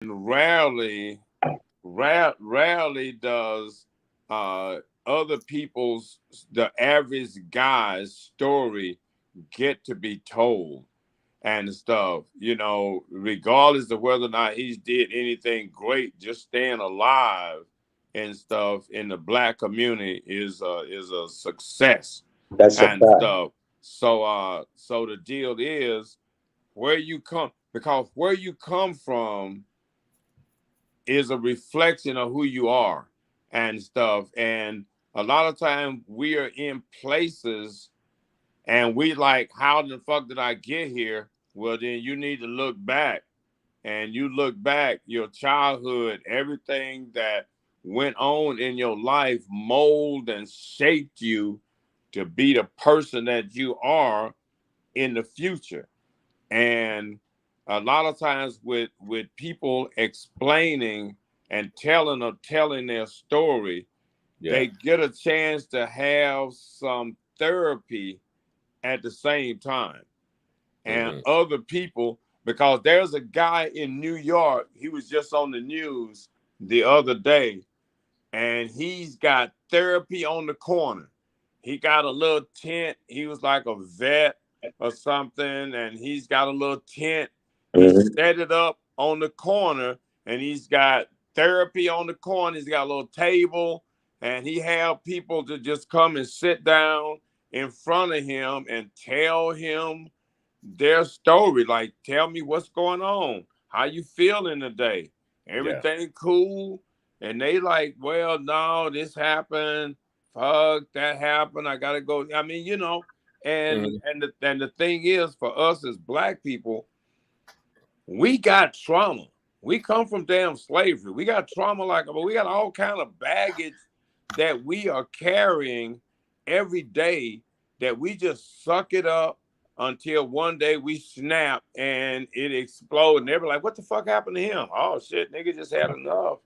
rarely, rarely does other people's, the average guy's story get to be told and stuff. You know, regardless of whether or not he's did anything great, just staying alive and stuff in the black community is a success That's a and fact. stuff. So the deal is where you come, because where you come from is a reflection of who you are and stuff. And a lot of times we are in places and we like, how the fuck did I get here? Well, then you need to look back, and you look back, your childhood, everything that went on in your life mold and shaped you to be the person that you are in the future. And a lot of times with people explaining and telling their story, Yeah. they get a chance to have some therapy at the same time. And Hmm. other people, because there's a guy in New York, he was just on the news the other day, and he's got therapy on the corner. He got a little tent. He was like a vet or something, and he's got a little tent. He Hmm. set it up on the corner, and he's got therapy on the corner. He's got a little table, and he have people to just come and sit down in front of him and tell him their story. Like, tell me what's going on. How you feeling today? Yeah. Everything cool? And they like, well, no, this happened. Fuck, that happened. I gotta go. I mean, you know, and Hmm. the thing is, for us as black people, we got trauma. We come from damn slavery. We got trauma like, but we got all kind of baggage that we are carrying every day that we just suck it up until one day we snap and it explodes. And they're like, what the fuck happened to him? Oh shit, nigga just had enough.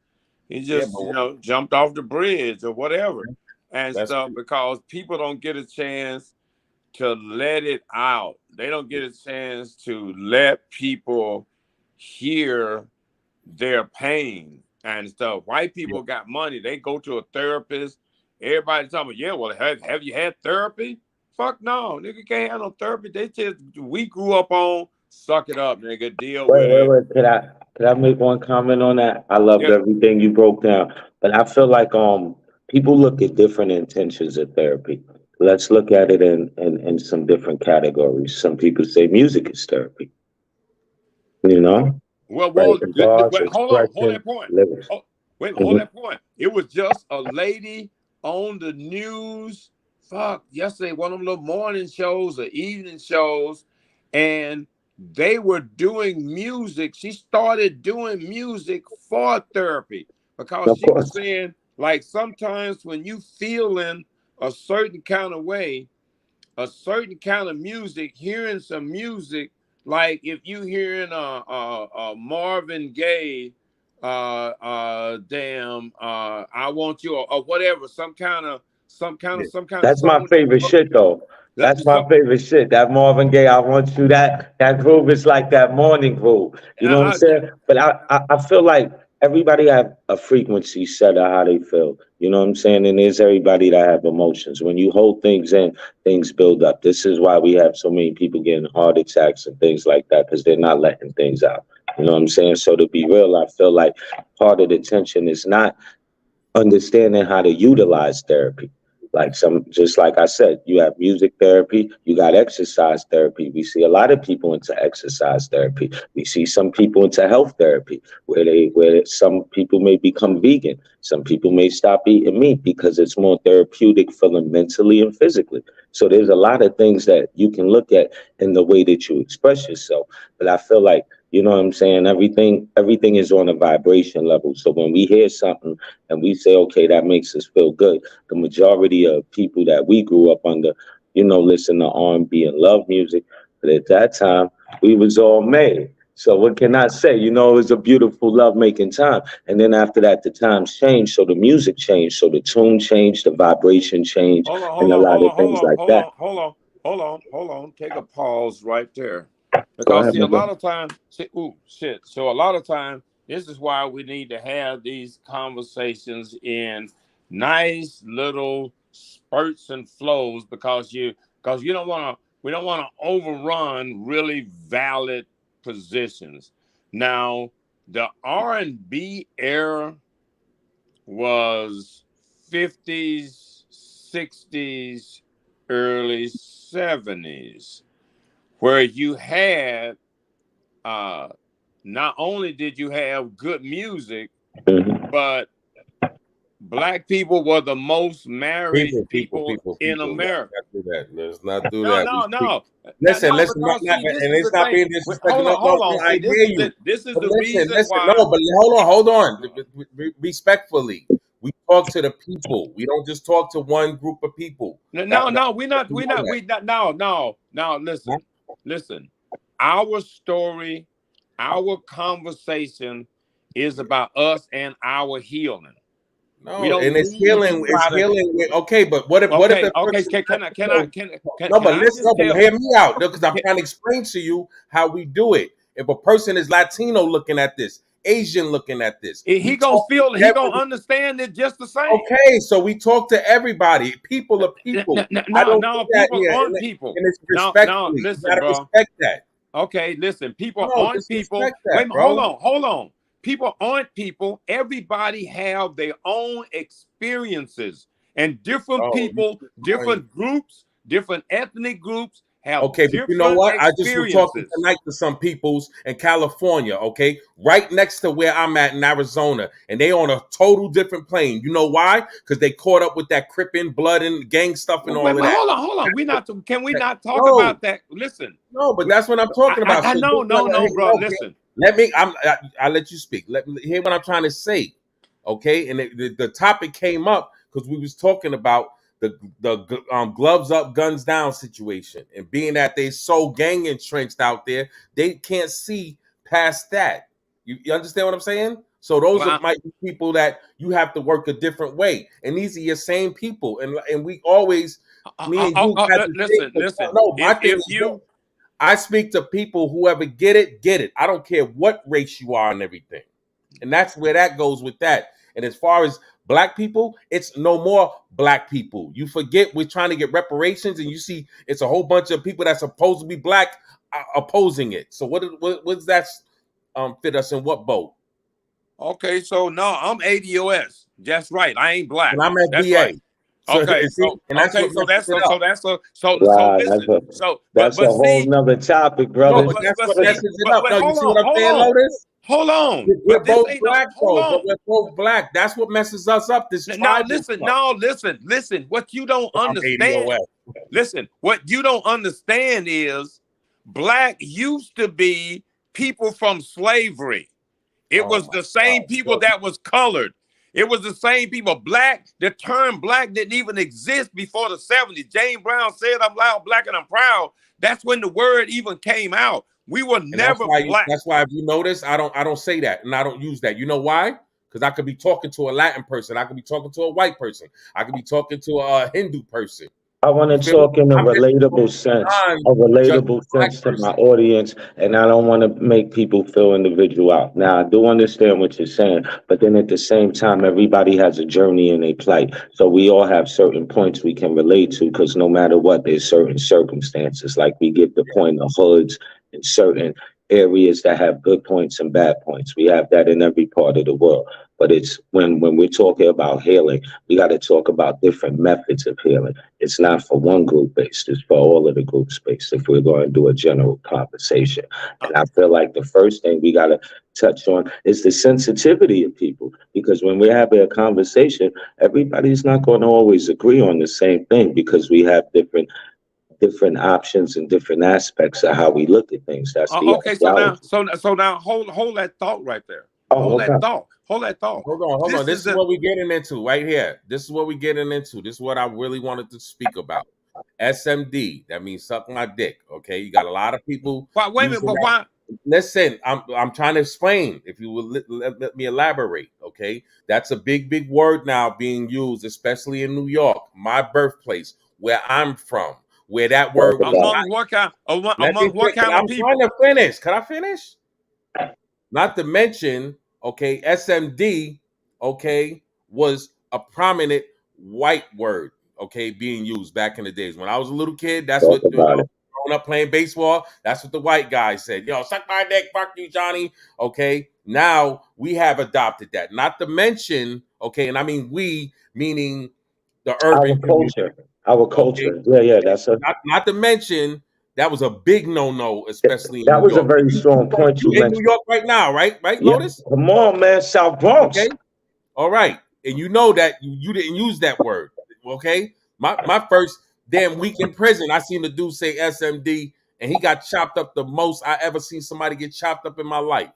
He Yeah, just, but jumped off the bridge or whatever and that's stuff, because people don't get a chance to let it out. They don't get a chance to let people hear their pain and stuff. White people got money. They go to a therapist. Everybody talking about, yeah, well, have you had therapy? Fuck no. Nigga can't have no therapy. They just, we grew up on suck it up, nigga. Deal Wait, with wait, it. wait. Could I make one comment on that? I loved Yeah. everything you broke down, but I feel like people look at different intentions of therapy. Let's look at it in some different categories. Some people say music is therapy. You know, Well, writing bars, wait, hold expression, that point. lyrics. Oh, wait, hold Mhm. that point. It was just a lady on the news, fuck, yesterday, one of them little morning shows or evening shows, and they were doing music. She started doing music for therapy because Of she was course. saying, like, sometimes when you feeling a certain kind of way, a certain kind of music, hearing some music, like if you hearing Marvin Gaye, I want you, or whatever, yeah. some kind of That's my song favorite shit, though. that That's my some, favorite shit. That Marvin Gaye, I want you. That groove is like that morning groove. You know what I'm yeah, saying? But I feel like everybody have a frequency set of how they feel. You know what I'm saying? And there's everybody that have emotions. When you hold things in, things build up. This is why we have so many people getting heart attacks and things like that, because they're not letting things out. You know what I'm saying? So to be real, I feel like part of the tension is not understanding how to utilize therapy. Like some, just like I said, you have music therapy, you got exercise therapy. We see a lot of people into exercise therapy. We see some people into health therapy, where some people may become vegan. Some people may stop eating meat because it's more therapeutic for them mentally and physically. So there's a lot of things that you can look at in the way that you express yourself. But I feel like, you know what I'm saying, everything is on a vibration level. So when we hear something and we say, okay, that makes us feel good. The majority of people that we grew up under, listen to R&B and love music. But at that time, we was all made. So what can I say? It was a beautiful love-making time. And then after that, the times changed, so the music changed, so the tune changed, the vibration changed, hold on, and hold a on, lot hold of on, hold things on, like hold that. on, hold on, hold on. Take a pause right there. Go Because ahead, see, a my lot brother. of time, see, ooh, shit. So a lot of time This is why we need to have these conversations in nice little spurts and flows, because you don't want to we don't want to overrun really valid positions. Now, the R&B era was 50s, 60s, early 70s, where you had uh, not only did you have good music, Mhm. but black people were the most married people in Let's America. not do that. Let's not do No, that. no, no, Listen, no. listen, Because see, this and is the it's not thing. being disrespectful. Hold on, No, no, hold on. no, I See, hear you. this is But the reason listen, why. no, but hold on. Respectfully, we talk to the people. We don't just talk to one group of people. No, no, You know that. we not. No, no, no. Huh? Listen. Our story, our conversation is about us and our healing. We No, don't and it's need to healing. It's try to. healing. Okay, but what if Okay, the okay. person? No, Can but I listen, just no, but tell? hear me out, because I'm Can, trying to explain to you how we do it. If a person is Latino looking at this, Asian looking at this, we talk to he gonna understand it just the same. okay, so we talk to everybody. People are people. I No, don't do no, that people here, aren't people. and it's No, respectfully. You listen, gotta bro. respect that. Okay, listen, people No, aren't just people. respect Wait a that, minute, bro. hold on. People aren't people. Everybody have their own experiences. And different Oh, you people, keep going. different groups, different ethnic groups have Okay, but you know different what? I just was talking experiences. tonight to some peoples in California, okay, right next to where I'm at in Arizona, and they on a total different plane. You know why? Because they caught up with that cripping, blood, and gang stuff and all Wait, of that. hold on. Can we not talk No, about that? Listen, no, but that's what I'm talking about. I So know, just no, bro. okay, Listen. let me. I let you speak. Let me hear what I'm trying to say. Okay, and the topic came up because we was talking about the gloves up, guns down situation, and being that they so gang entrenched out there, they can't see past that. You understand what I'm saying? So those are Well, might be people that you have to work a different way, and these are your same people, and we always me and you got the same. listen. No, my thing If is this. you I speak to people, whoever get it, get it. I don't care what race you are and everything. And that's where that goes with that. And as far as black people, it's no more black people. You forget we're trying to get reparations, and you see it's a whole bunch of people that's supposed to be black opposing it. So what does that fit us in what boat? Okay, so no, I'm ADOS. That's right. I ain't black. And I'm at That's BA. right. So Okay, see, and that's what messes it up. So Wow, listen. that's a But whole see, nother topic, No, brother. but that's but what see, messes it up. No, you see what I'm saying, hold on, Lotus? hold on. We're But this both ain't no black hold though, but on. we're both black. That's what messes us up. This Now tribal listen, stuff. now listen. What you don't I'm understand, ADOS. listen, what you don't understand is black used to be people from slavery. It Oh was my the same God. people So, that was colored. It was the same people. Black, the term black didn't even exist before the 70s. James Brown said, I'm loud, black, and I'm proud. That's when the word even came out. We were and that's never why black. that's why if you notice, I don't say that and I don't use that. You know why? Because I could be talking to a Latin person, I could be talking to a white person, I could be talking to a Hindu person. I want You to feel me? talk in I'm just beyond a just relatable a black sense to my person. audience, and I don't want to make people feel individual out. Now, I do understand what you're saying, but then at the same time, everybody has a journey in their plight. So we all have certain points we can relate to, because no matter what, there's certain circumstances. Like we get the point of hoods in certain areas that have good points and bad points. We have that in every part of the world. But it's when we're talking about healing, we got to talk about different methods of healing. It's not for one group based, it's for all of the groups based if we're going to do a general conversation. Uh, And I feel like the first thing we got to touch on is the sensitivity of people, because when we're having a conversation, everybody's not going to always agree on the same thing, because we have different options and different aspects of how we look at things. That's the okay, ideology. so now hold that thought right there. Oh, Hold that okay. thought. Hold that thought. Hold on. This This is is the what we're getting into right here. This is what we're getting into. This is what I really wanted to speak about. SMD, that means suck my dick. Okay, you got a lot of people why wait a minute, using but that. why Listen, I'm trying to explain. If you will let me elaborate, okay? That's a big word now being used, especially in New York, my birthplace, where I'm from, where that Talk word was about not. among what kind of I'm trying people? to finish. Can I finish? Not to mention, okay, SMD, okay, was a prominent white word, okay, being used back in the days. When I was a little kid, that's Talk what, about it. growing up playing baseball, that's what the white guy said. Yo, suck my dick, fuck you, Johnny. Okay, now we have adopted that. Not to mention, okay, and I mean we, meaning the Our urban community, culture. Our okay? culture. Yeah, yeah. That's a Not to mention that was a big no-no, especially in that New was a York. very strong point You you in New mentioned. York right now, right? Right, Yeah, Lotus? come on, man. South Okay. Bronx. All right. And you know that you didn't use that word. Okay. My first damn week in prison, I seen the dude say SMD, and he got chopped up the most I ever seen somebody get chopped up in my life.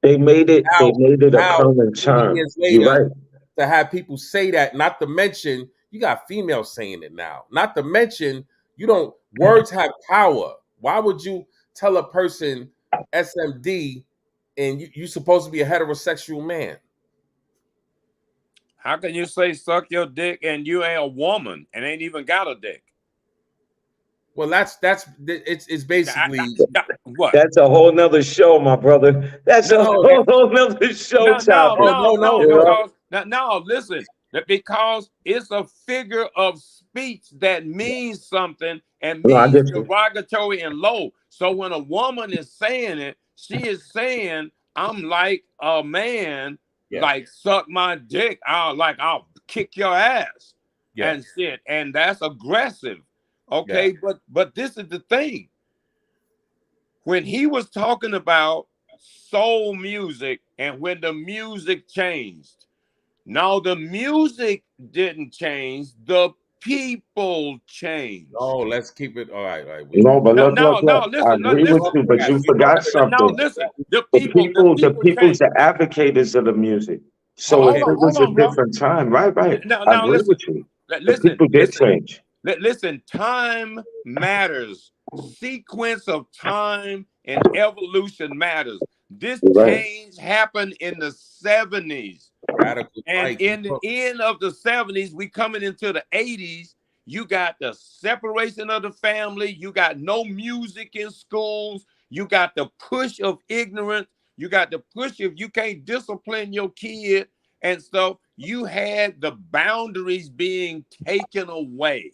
They made it. They Now, made it a now, current 20 term. years You're later, right. to have people say that, not to mention you got females saying it now. Not to mention you don't words have power. Why would you tell a person SMD and you supposed to be a heterosexual man? How can you say suck your dick and you ain't a woman and ain't even got a dick? Well, it's basically What? That's a whole nother show, my brother. That's No, a no that whole nother show no, no, topic. no, no no, no You no know? because no, listen, because it's a figure of speech that means something and No, I means get you. derogatory and low. So when a woman is saying it, she is saying, I'm like a man, yeah like suck my dick, I'll kick your ass yeah and shit. And that's aggressive. yeah Okay, but this is the thing. When he was talking about soul music and when the music changed. Now the music didn't change, the people changed. oh let's keep it all right No, but Now, look, now, look, now, look. I listen, agree with listen. you, but you we forgot Now, something. listen. The The people people's changed. the advocates of the music. So Hold on, it was hold a on, bro. different time. Right, right. I Now, agree listen, with you. The listen, people did listen. change. Listen, time matters. Sequence of time and evolution matters. This You're right. change happened in the 70s. radical And right in the end of the 70s, we coming into the 80s. You got the separation of the family. You got no music in schools. You got the push of ignorance. You got the push of you can't discipline your kid and stuff. You had the boundaries being taken away.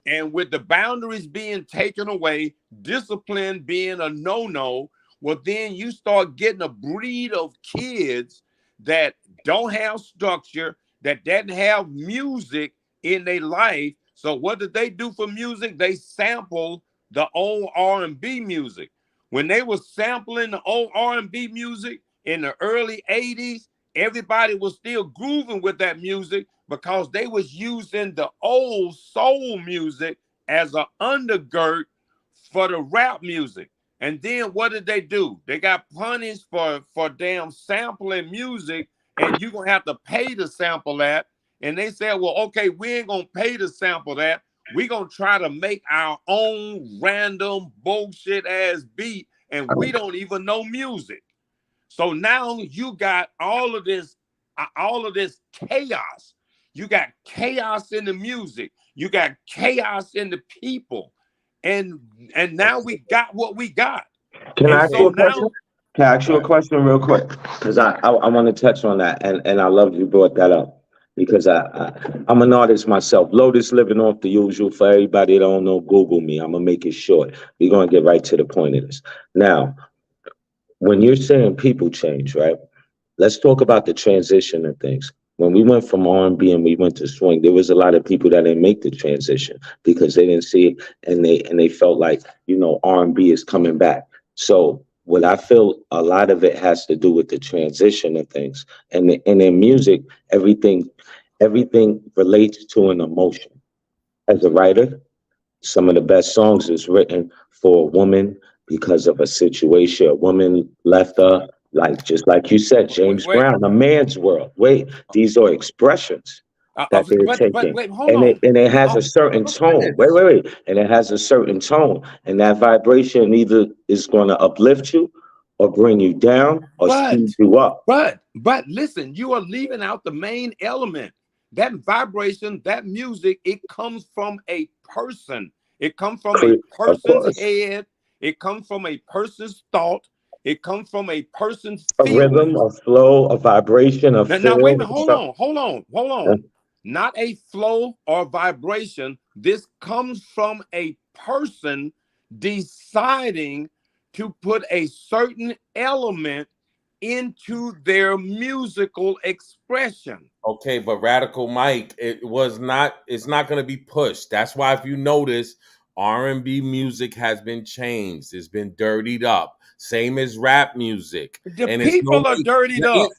And with the boundaries being taken away, discipline being a no-no, well, then you start getting a breed of kids that don't have structure, that doesn't have music in their life. So what did they do for music? They sample the old R&B music. When they were sampling the old R&B music in the early 80s, everybody was still grooving with that music because they was using the old soul music as an undergird for the rap music. And then what did they do? They got punished for damn sampling music, and you're gonna have to pay to sample that. And they said, well, okay, we ain't gonna pay to sample that. We're gonna try to make our own random bullshit ass beat, and we don't even know music. So now you got all of this chaos. You got chaos in the music. You got chaos in the people, and now we got what we got. Can I And ask you so a question? now, Can I ask you a what? question real quick? Because I want to touch on that, and I love you brought that up because I'm an artist myself. Lotus living off the usual. For everybody that don't know, Google me. I'm gonna make it short. We're gonna get right to the point of this. Now, when you're saying people change, right? Let's talk about the transition of things. When we went from R&B and we went to swing, there was a lot of people that didn't make the transition because they didn't see it and they felt like, R&B is coming back. So what I feel a lot of it has to do with the transition of things. And in music, everything relates to an emotion. As a writer, some of the best songs is written for a woman because of a situation. A woman left her, like just like you said, James Wait. Brown, a man's world. Wait, these are expressions that they're But taking. wait, hold And on. it has Uh, a certain look at tone. Wait, this. wait, wait. And it has a certain tone. And that vibration either is going to uplift you or bring you down or speed but you up. but listen, you are leaving out the main element. That vibration, that music, it comes from a person. It comes from a Of person's course. head. It comes from a person's thought. It comes from a person's A rhythm, feelings. a flow, a vibration, a Now wait a feel, minute. Hold stuff. on. Hold on. Hold on. Not a flow or vibration. This comes from a person deciding to put a certain element into their musical expression. Okay, but Radical Mike, it's not going to be pushed. That's why if you notice, R&B music has been changed. It's been dirtied up. Same as rap music. The And it's no people are dirtied up.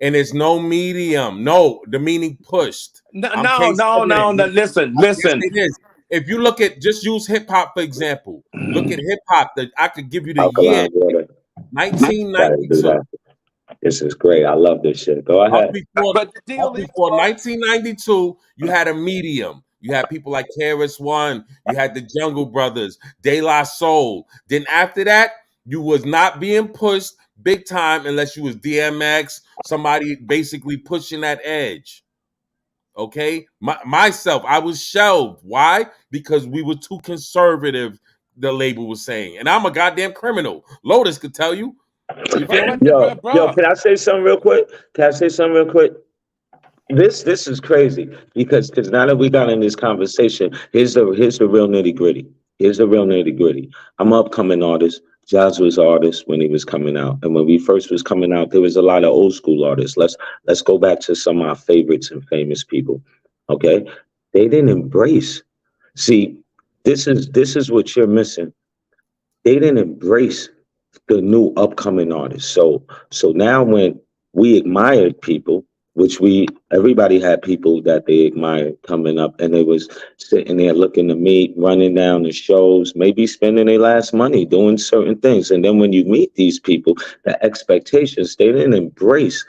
and it's no medium. No, the meaning pushed. No, I'm no, case no, studying. no, no. Listen, Yes, listen. it is. If you look at just use hip hop for example. Look at hip hop. I could give you the year Alkaline water. Gotta do 1992. that. This is great. I love this shit. Go Up ahead. before But the up deal is, before 1992, you had a medium. You had people like KRS One. You had the Jungle Brothers, De La Soul. Then after that, you was not being pushed big time unless you was DMX, somebody basically pushing that edge. Okay, myself, I was shelved. Why? Because we were too conservative. The label was saying, and I'm a goddamn criminal. Lotus could tell you. You feel me? Yo, bro. can I say something real quick? Can I say something real quick? This is crazy because now that we got in this conversation, here's the real nitty gritty. Here's the real nitty gritty. I'm an upcoming artist. Jazz was artist when he was coming out, and when we first was coming out, there was a lot of old school artists. Let's go back to some of our favorites and famous people. Okay, they didn't embrace. See, this is what you're missing. They didn't embrace the new upcoming artists. So now when we admired people, which we everybody had people that they admired coming up, and they was sitting there looking to meet, running down the shows, maybe spending their last money doing certain things. And then when you meet these people, the expectations, they didn't embrace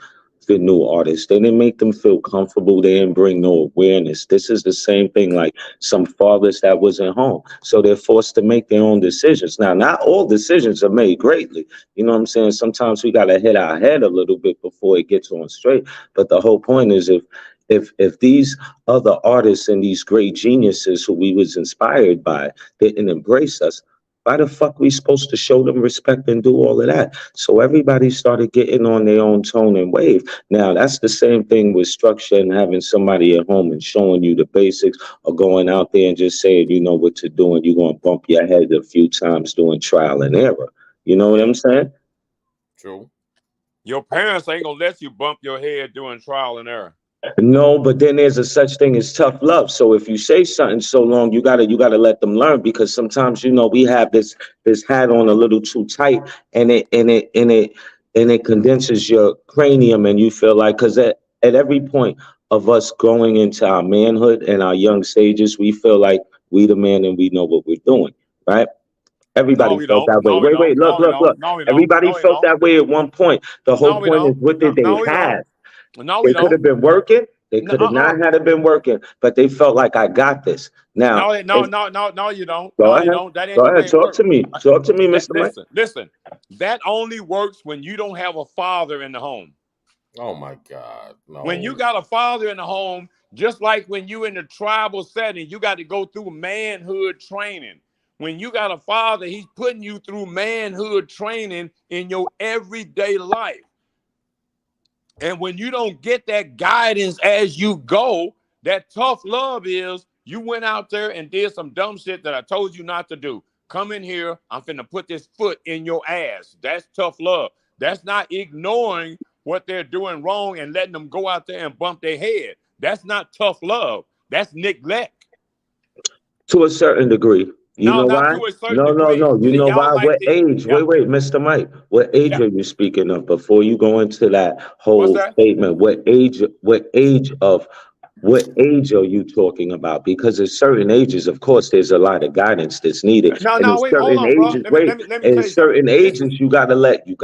the new artists. They didn't make them feel comfortable. They didn't bring no awareness. This is the same thing like some fathers that wasn't home. So they're forced to make their own decisions. Now, not all decisions are made greatly. You know what I'm saying? Sometimes we gotta hit our head a little bit before it gets on straight. But the whole point is if these other artists and these great geniuses who we was inspired by didn't embrace us, why the fuck we supposed to show them respect and do all of that? So everybody started getting on their own tone and wave. Now that's the same thing with structure and having somebody at home and showing you the basics, or going out there and just saying you know what to do and you're gonna bump your head a few times doing trial and error. You know what I'm saying? True. Your parents ain't gonna let you bump your head doing trial and error. No, but then there's a such thing as tough love. So if you say something so long, you gotta let them learn, because sometimes we have this hat on a little too tight, and it condenses your cranium, and you feel like, because at every point of us growing into our manhood and our young stages, we feel like we the man and we know what we're doing, right? No, Everybody we felt don't. that way. No, we Wait, don't. look, No, we look, don't. look. No, we don't. Everybody No, we felt don't. that way at one point. The whole No, we point is, don't. what No, did they no, we don't. have? No, we They could don't. have been working. They No, could have not had it been working, but they felt like, I got this. Now, no, no, no, no, you don't. go No, you ahead. don't. That ain't Go the way ahead. it Talk works. to me. Talk to me, Mr. Mike. Listen. That only works when you don't have a father in the home. Oh my God, When you no. got a father in the home, just like when you in the tribal setting, you got to go through manhood training. When you got a father, he's putting you through manhood training in your everyday life. And when you don't get that guidance as you go, that tough love is you went out there and did some dumb shit that I told you not to do. Come in here, I'm finna put this foot in your ass. That's tough love. That's not ignoring what they're doing wrong and letting them go out there and bump their head. That's not tough love. That's neglect. To a certain degree. You No, know not why? to a certain No, no, degree. no. You See, know y'all why? like What the, age? yeah, Wait, Mr. Mike. What age yeah. are you speaking of before you go into that What's whole that? statement? What age are you talking about? Because at certain ages, of course, there's a lot of guidance that's needed. No, And no, in wait, hold certain on, bro. ages, wait, Let me in tell you something. certain ages, you gotta let them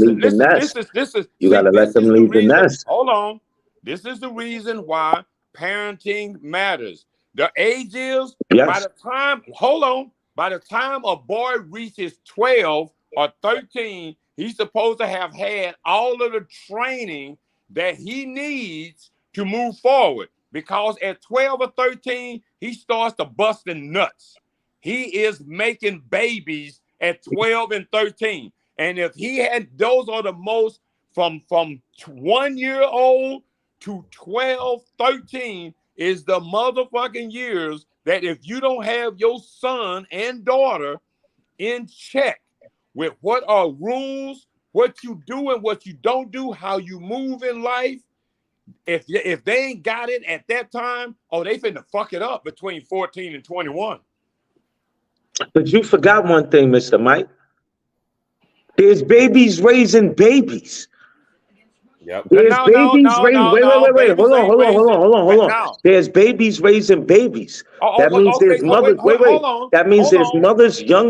leave the nest. This is, You see, gotta let this them is the leave the reason. nest. Hold on. This is the reason why parenting matters. The age is by Yes. the time, hold on, by the time a boy reaches 12 or 13, he's supposed to have had all of the training that he needs to move forward. Because at 12 or 13, he starts to busting nuts. He is making babies at 12 and 13. And if he had, those are the most from 1 year old to 12, 13 is the motherfucking years that if you don't have your son and daughter in check with what are rules, what you do and what you don't do, how you move in life, if they ain't got it at that time, oh, they finna fuck it up between 14 and 21. But you forgot one thing, Mr. Mike. There's babies raising babies. Yep. There's No, no, babies no, raising. no, Wait, wait, no. wait, wait. Babies Hold on, ain't hold on, hold on, raising. hold on, hold on. Now, There's babies raising babies. That means okay. there's So wait, mothers. Wait, wait. hold on, That means hold there's on.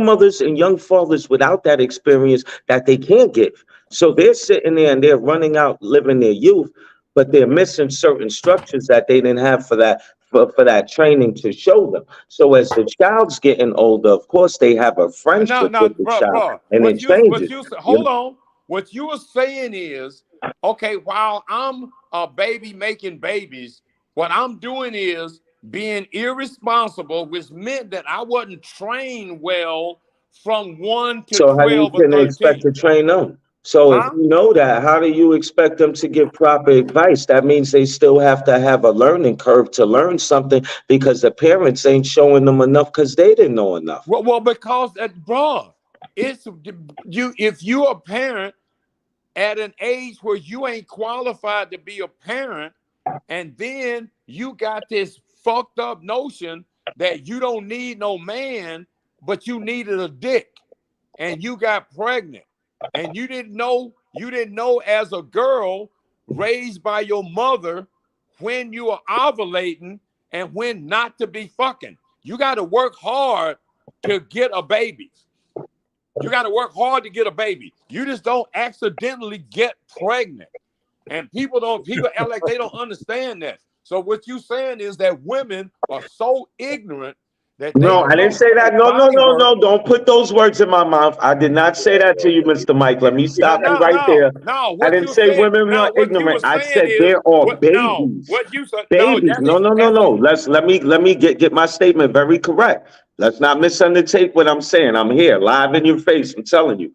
mothers and young fathers without that experience that they can't give. So they're sitting there and they're running out, living their youth, but they're missing certain structures that they didn't have for that. For that training to show them. So as the child's getting older, of course they have a No, friendship no, with the bro, child, bro. and it changes. Hold on. What you were saying is, okay, while I'm a baby making babies, what I'm doing is being irresponsible, which meant that I wasn't trained well from 1 to So how you 12 or can expect 13. to train them? So if Huh? you know that, how do you expect them to give proper advice? That means they still have to have a learning curve to learn something because the parents ain't showing them enough because they didn't know enough. Well, because bro, it's you. If you're a parent at an age where you ain't qualified to be a parent, and then you got this fucked up notion that you don't need no man, but you needed a dick, and you got pregnant, and you didn't know as a girl raised by your mother when you are ovulating and when not to be fucking. You got to work hard to get a baby. You got to work hard to get a baby. You just don't accidentally get pregnant. And people act like they don't understand that. So what you saying is that women are so ignorant that they No, I don't didn't know say how their that. No, no, body no, works. no. Don't put those words in my mouth. I did not say that to you, Mr. Mike. Let me No, stop you no, right no, there. no. I What didn't you say said, women no, are what you were ignorant. I saying said is there are what no, babies. what you said, no, Babies. that's No, it. no, no, That's no. a Let me get my statement very correct. Let's not misundertake what I'm saying. I'm here, live in your face. I'm telling you,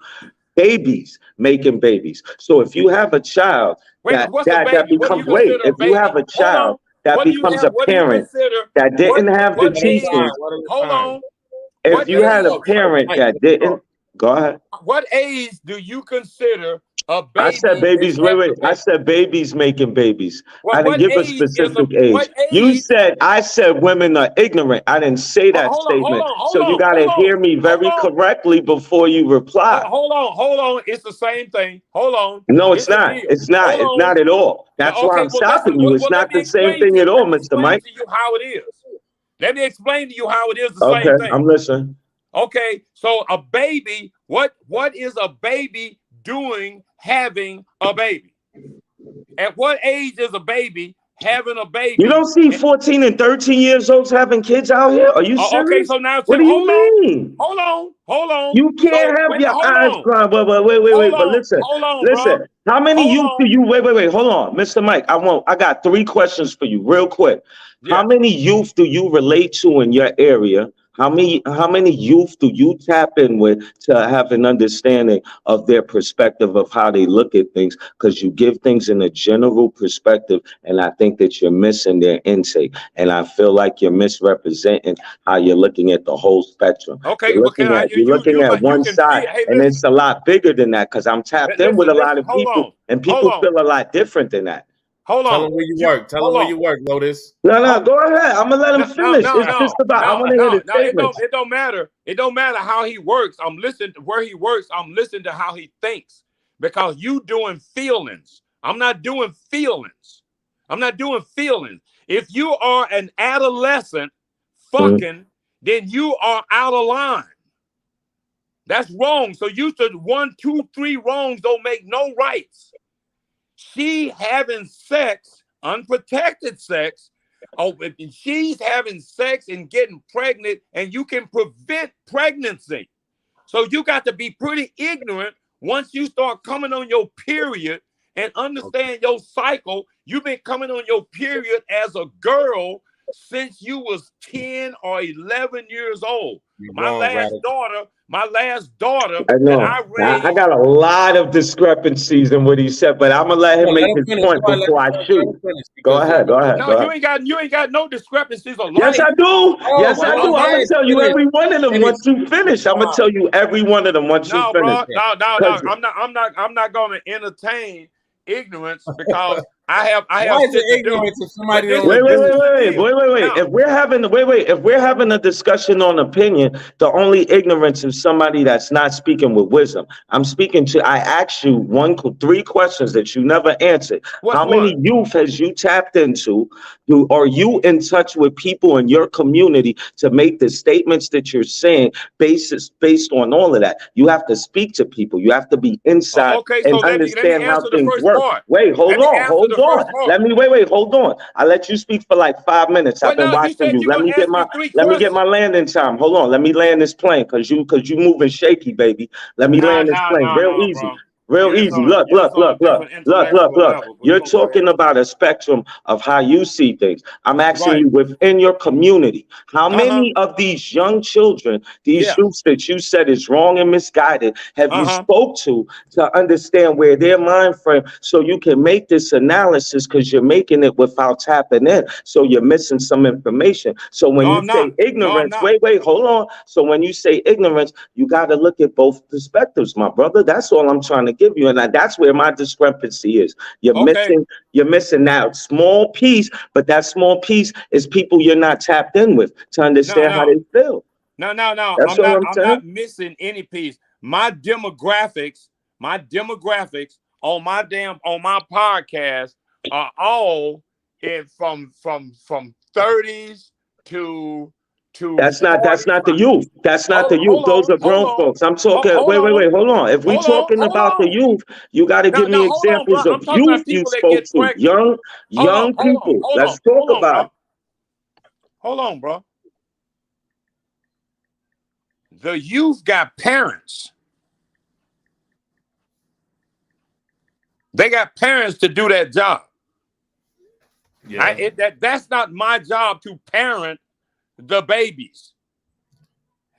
babies making babies. So if you have a child wait, that what's a that baby? What do you becomes wait, consider a if you have baby? a Hold child on. that What do you becomes a have? What do you parent consider? that What didn't have the what One at a time. age? teachings, One at a Hold time. on. if What you had a age? Mike, parent Mike, that let me talk. didn't, go ahead. What age do you consider a I said baby is babies. Wait, having wait. a I baby? said babies making babies. I Well, didn't what give a age is a specific age. what You age? said I said women are ignorant. I didn't say that Hold on, hold statement. on, hold So you on, got hold to on, hear me hold very on. correctly before you reply. Hold on. It's the same thing. Hold on. No, it's It's the not. deal. It's not. Hold It's on. not at all. No, That's why okay, I'm well let's stopping you. It's let not me the same explain to thing you. at Let all, me Mr. explain Mike. to you how it is. Let me explain to you how it is the Okay, same thing. I'm listening. Okay, so a baby, what is a baby doing having a baby? At what age is a baby having a You don't baby? see 14 and 13 years olds having kids out here? Are you Okay, serious? so now What do you mean? hold on. You So can't have wait, your eyes crying. Wait. But listen, hold on, bro. listen. How many Hold youth do on. you wait, hold on, Mr. Mike? I got three questions for you, real quick. How Yeah. many youth do you relate to in your area? How many youth do you tap in with to have an understanding of their perspective of how they look at things? Because you give things in a general perspective, and I think that you're missing their intake. And I feel like you're misrepresenting how you're looking at the whole spectrum. Okay, You're well, can looking I at you're looking at you one can side, feel, hey, and listen, it's a lot bigger than that because I'm tapped in with a lot listen, of people, and people feel a lot different than that. hold Tell on. them where you You work. Tell them hold where on. you work, Lotus. No, Hold go ahead. I'm gonna let him no, no, finish. no, It's just no, about I no, want to hear no, the no. statements. It don't matter. It don't matter how he works. I'm listening to where he works. I'm listening to how he thinks because you doing feelings. I'm not doing feelings. I'm not doing feelings. If you are an adolescent Mhm. fucking, then you are out of line. That's wrong. So you said one, two, three wrongs don't make no rights. She having sex, unprotected sex. Oh, if she's having sex and getting pregnant, and you can prevent pregnancy. So you got to be pretty ignorant once you start coming on your period and understand your cycle. You've been coming on your period as a girl since you was 10 or 11 years old. You're My wrong, last Radical. daughter I that know. I I raised. got a lot of discrepancies in what he said, but I'm gonna let him No, let make him his finish. point Go ahead, before I let him shoot. finish Go because ahead. Go ahead. No, Go ahead. you ain't got no discrepancies of Yes, life. I do. oh, Yes, I go do. I'm gonna ahead, tell you finish, every one of them finish. once you finish. I'm gonna Wow. tell you every one of them once you No, finish. bro. No, no, no. Cause I'm not gonna entertain ignorance because I Why have is shit to it do. ignorance if But somebody don't wait, this agree? is the wait, deal. wait, wait, wait. Now, If we're having a discussion on opinion, the only ignorance is somebody that's not speaking with wisdom. I'm speaking to. I asked you three questions that you never answered. what's How many one? youth has you tapped into? Are you in touch with people in your community to make the statements that you're saying based on all of that? You have to speak to people. You have to be inside Okay, so and let me understand how answer the things first work. part. Wait, Let hold me on, answer hold the on. first part. Hold on. I let you speak for like 5 minutes. I've Well, been no, you watching said you. you're gonna ask me three Let me get my questions. landing time. Hold on. Let me land this plane because you moving shaky, baby. Let me Nah, land this nah, plane nah, real nah, easy. bro. Real easy. You're just on a different intellectual Look. level. But you You're gonna go ahead. talking about a spectrum of how you see things. I'm asking Right. you within your community, how Uh-huh. many of these young children, these Yeah. youths that you said is wrong and misguided, have you Uh-huh. spoke to understand where their mind frame so you can make this analysis because you're making it without tapping in. So you're missing some information. So when No, you I'm say not. No, I'm ignorance, not. hold on. So when you say ignorance, you got to look at both perspectives, my brother. That's all I'm trying to give you. And that's where my discrepancy is. You're Okay. missing, you're missing that small piece, but that small piece is people you're not tapped in with to No, understand how no. they feel. No. That's all I'm I'm saying. not missing any piece. My demographics on my podcast are all from 30s to That's not the 45. youth. That's not the youth. Those are grown folks. I'm talking. Hold on, Hold on. If we talking hold about the on. youth, you got to give Now, me hold on, bro. examples of I'm talking youth about you people that spoke get to. pregnant. Young people. Let's talk Hold on, about it. bro. Hold on, bro. The youth got parents. They got parents to do that job. Yeah. That's not my job to parent the babies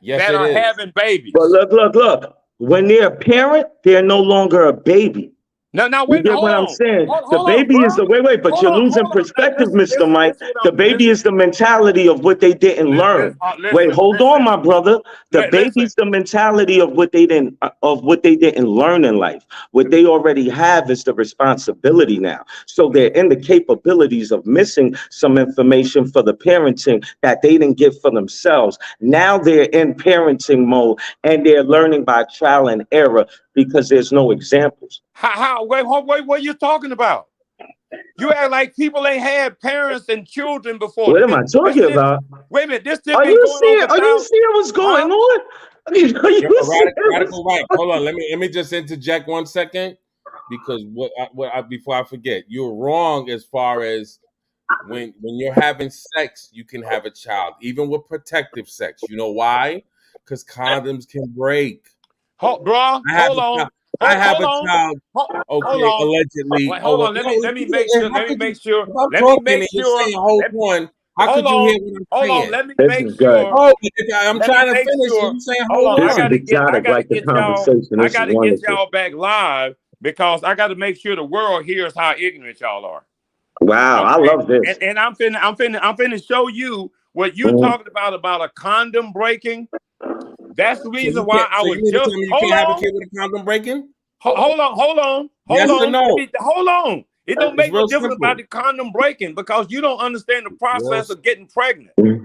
Yes, that it are is. having But babies. look. When they're a parent, they're no longer a baby. Now, You wait a minute. get what Hold I'm on. saying? The Hold on, baby is bro. the but you're losing Hold on. Now, perspective, Mr. Mike. listen what The I'm baby listen. is the mentality of what they didn't learn. Wait, hold on, my brother. The Listen. baby's the mentality of what they didn't learn in life. What they already have is the responsibility now. So they're in the capabilities of missing some information for the parenting that they didn't get for themselves. Now they're in parenting mode and they're learning by trial and error because there's no examples. Wait, what are you talking about? You act like people ain't had parents and children before. What am I talking about? Wait a minute. This shit Are been you going on seeing? for Are you thousands. seeing what's going Huh? on? Are you Yeah, but seeing what's radical right. Hold on. Let me just interject 1 second because before I forget, you're wrong as far as when you're having sex, you can have a child, even with protective sex. You know why? Because condoms can break. Bro, I have hold a on. child. I have Hold a on. child. Hold Okay, on. allegedly. Wait, Oh, hold on. no, Let me make sure. how could you? If I'm Let me talking make and you're sure. saying hold on, how Hold could you hear on. what I'm Hold on. saying? Let me this make is good. sure. Oh, if I'm Let me trying to make finish and sure. you saying Hold hold on. This is on. I exotic, gotta like the get y'all. conversation. I This is gotta get wonderful. y'all back live because I gotta make sure the world hears how ignorant y'all are. Wow, I Okay. love this. And I'm finna show you what you're Mhm. talking about a condom breaking. That's the So reason you why can't. I So you was mean to just tell me you hold can't have a on. kid with a condom breaking? Hold Yes or on. no? Hold on. It don't It's make no real difference about simple. the condom breaking because you don't understand the Real. process of getting pregnant. Okay.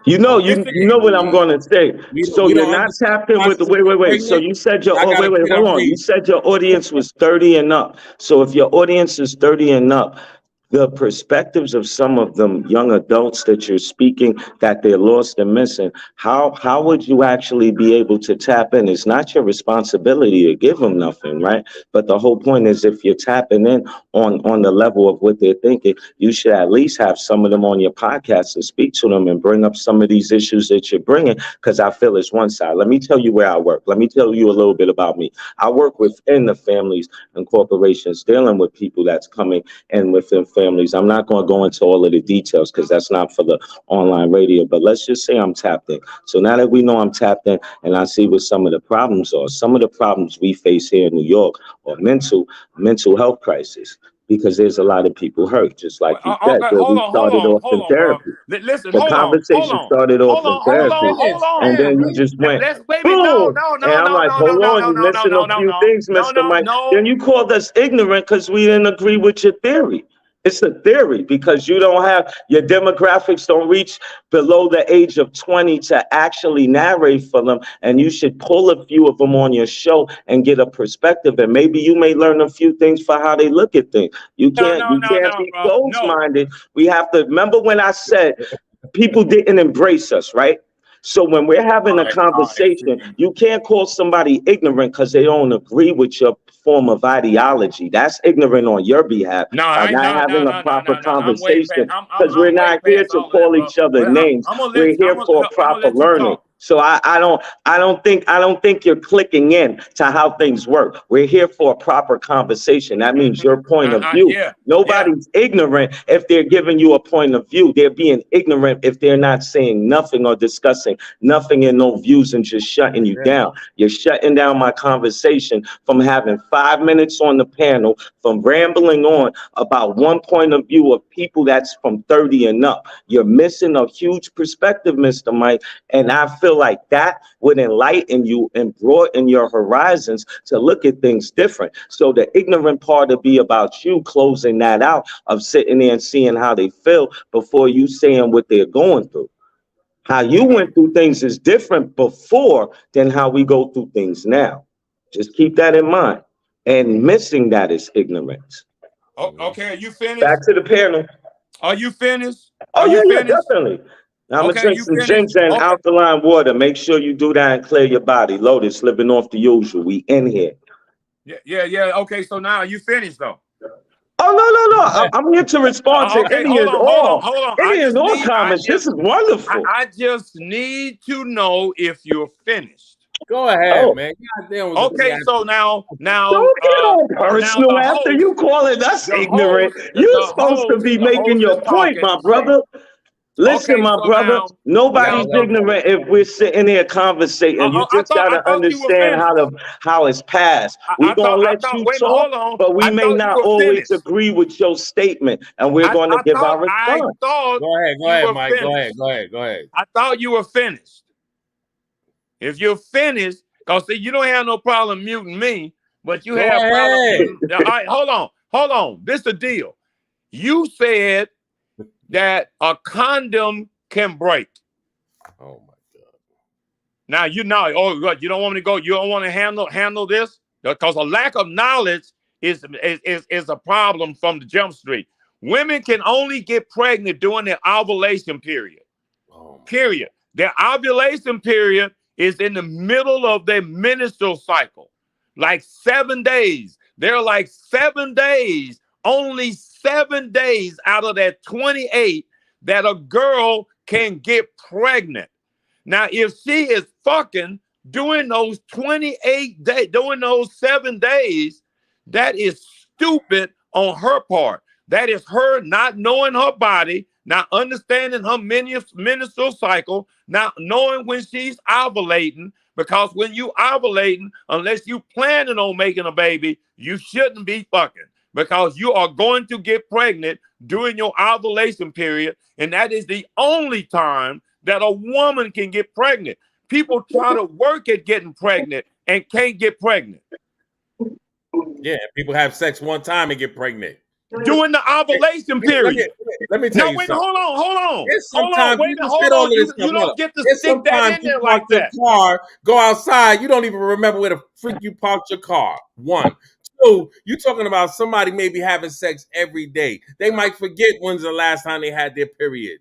You know what I'm So going to say. So we you're don't not understand tapped the in with the process of getting wait. So pregnant. you said So I got a wait, kid hold I'm on. You raising. said your audience was 30 and up. So if your audience is 30 and up, the perspectives of some of them young adults that you're speaking that they're lost and missing, how would you actually be able to tap in? It's not your responsibility to give them nothing, right? But the whole point is if you're tapping in on the level of what they're thinking, you should at least have some of them on your podcast and speak to them and bring up some of these issues that you're bringing, because I feel it's one side. Let me tell you where I work. Let me tell you a little bit about me. I work within the families and corporations dealing with people that's coming in within families families. I'm not going to go into all of the details because that's not for the online radio, but let's just say I'm tapped in. So now that we know I'm tapped in and I see what some of the problems are, some of the problems we face here in New York are mental health crisis, because there's a lot of people hurt, just like you said, Okay, where we started off hold in on, bro. therapy. Listen, The hold conversation on, started off hold in on, hold therapy, on, hold on. and then you just went Let's baby, no, boom. no, And no, I'm no, like, no, no, hold no, on, no, you're no, no, missing no, a no, few no, things, no, Mr. no, Mike. Then no. you called us ignorant because we didn't agree with your theory. It's a theory because you don't have your demographics don't reach below the age of 20 to actually narrate for them. And you should pull a few of them on your show and get a perspective. And maybe you may learn a few things for how they look at things. You No, can't no, you no, can't no, be bro. closed No. minded. We have to remember when I said people didn't embrace us, right? So when we're having a All right, conversation, see. you can't call somebody ignorant because they don't agree with your form of ideology. That's ignorant on your behalf No, by I ain't not no, no, having a no, no, proper no, no. I'm way past. conversation, because we're I'm way not here past to all of that, call bro. each other But names. I'm gonna We're let here for I'm gonna proper let you learning. talk. So I don't think you're clicking in to how things work. We're here for a proper conversation. That means your point of view. Yeah, yeah. Nobody's ignorant if they're giving you a point of view. They're being ignorant if they're not saying nothing or discussing nothing and no views and just shutting you Yeah. down. You're shutting down my conversation from having 5 minutes on the panel, from rambling on about one point of view of people that's from 30 and up. You're missing a huge perspective, Mr. Mike. And I feel like that would enlighten you and broaden your horizons to look at things different. So the ignorant part would be about you closing that out of sitting there and seeing how they feel before you saying what they're going through. How you went through things is different before than how we go through things now. Just keep that in mind. And missing that is ignorance. Mhm. Okay, are you finished? Back to the panel. Are you finished? Oh, Are you yeah, yeah, finished? definitely. I'm going to Okay, drink you some finished? ginger and Okay. alkaline water. Make sure you do that and clear your body. Lotus living off the usual. We in here. Yeah, yeah, yeah. Okay, so now you finished though. Oh, no, no, no. I'm here to respond to Okay, any and all. hold on. Any and all comments. This is wonderful. I just need to know if you're finished. Go ahead, Oh, man. God damn, was a Okay, so don't get all now personal after you calling us ignorant. You're supposed to be the making host is your point, talking. my brother. Listen, Okay, my so brother, now nobody's y'all love it. ignorant if we're sitting there conversating. You just I gotta thought you were understand finished. how it's passed. We gonna I let thought you wait a minute, talk, hold on. but we I may thought you not were always finished. agree with your statement, and we're gonna give our I response. thought Go you ahead, were Mike. Go ahead, finished. go ahead, go ahead. I thought you were finished. If you're finished, because see, you don't have no problem muting me, but you Go have problem ahead. muting. All right, hold on. This is the deal. You said that a condom can break. Oh my God. Now you know. Oh, what? You don't want me to go. You don't want to handle this because a lack of knowledge is a problem from the jump street. Women can only get pregnant during their ovulation period. Oh my. Period. Their ovulation period is in the middle of their menstrual cycle, like 7 days. They're like 7 days, only 7 days out of that 28 that a girl can get pregnant. Now, if she is fucking during those 28 days, during those 7 days, that is stupid on her part. That is her not knowing her body, not understanding her menstrual cycle, not knowing when she's ovulating. Because when you ovulating, unless you planning on making a baby, you shouldn't be fucking because you are going to get pregnant during your ovulation period, and that is the only time that a woman can get pregnant. People try to work at getting pregnant and can't get pregnant. Yeah, people have sex one time and get pregnant. During the ovulation period. Let me tell Now, you wait, something. hold There's on, sometimes wait you a minute, just said hold all of on. this stuff. You Hold on. don't get to There's stick that sometimes in you there park like your that. car, go outside, you don't even remember where the freak you parked your car. One. Two, you talking about somebody maybe having sex every day. They might forget when's the last time they had their period.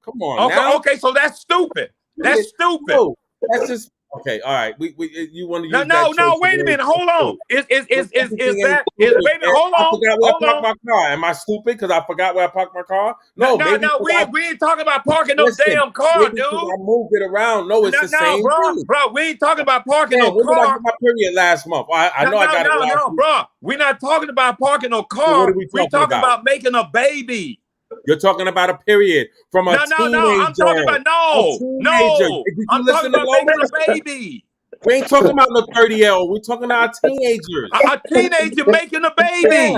Come on Okay, now. okay, so that's stupid. That's stupid. No, that's just Okay, all right. We you want to No, use that no, choice no. of Wait a words? minute. Hold on. Is Everything ain't that is stupid, baby? man. Hold I on. forgot where I Hold parked on. my car. Am I stupid because I forgot where I parked my car? No, No, no, maybe no. because We ain't talking about parking no listen, damn car, maybe dude. because I moved it around. No, it's No, the no, same bro, thing. bro. We ain't talking about parking Man, no when did I car. get my period last month? I No, know I no, got it no, last no, week. bro. We're not talking about parking no So what car. are we We talking talking about? about making a baby. You're talking about a period from a No, no, no. I'm talking teenager. about A no, teenager. no. Did you I'm talking listen to about making Lois? a baby. We ain't talking about no 30-year-old. We're talking about teenagers. A teenager making a Yeah. baby.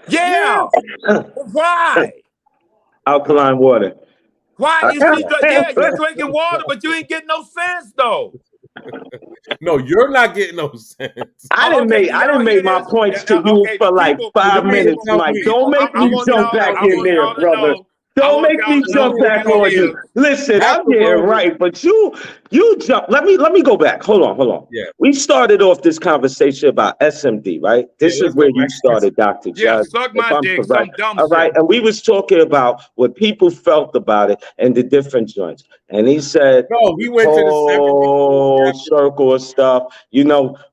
Yeah. Why? Alkaline water. Why is she? Yeah, you Yeah. drinking water, but you ain't getting no sense though. No, you're not getting no sense. Oh, okay, can I y'all didn't hear make my this? points to you Okay, for like So you 5 mean to minutes, tell Mike. me? Don't make I me want jump y'all. back I in want there, y'all to brother. know. I Don't want make y'all me to know jump who back Kelly on is. you. Listen, Half I'm the getting room. right, but you jump. Let me go back. Hold on. Yeah. We started off this conversation about SMD, right? Yeah, This is let's go where you back to this. started, Dr. Yeah, Judd, suck if my I'm dick. Some correct. dumb All right. shit. And we was talking about what people felt about it and the different joints. And he said No, he this went to the 70s. whole circle of stuff.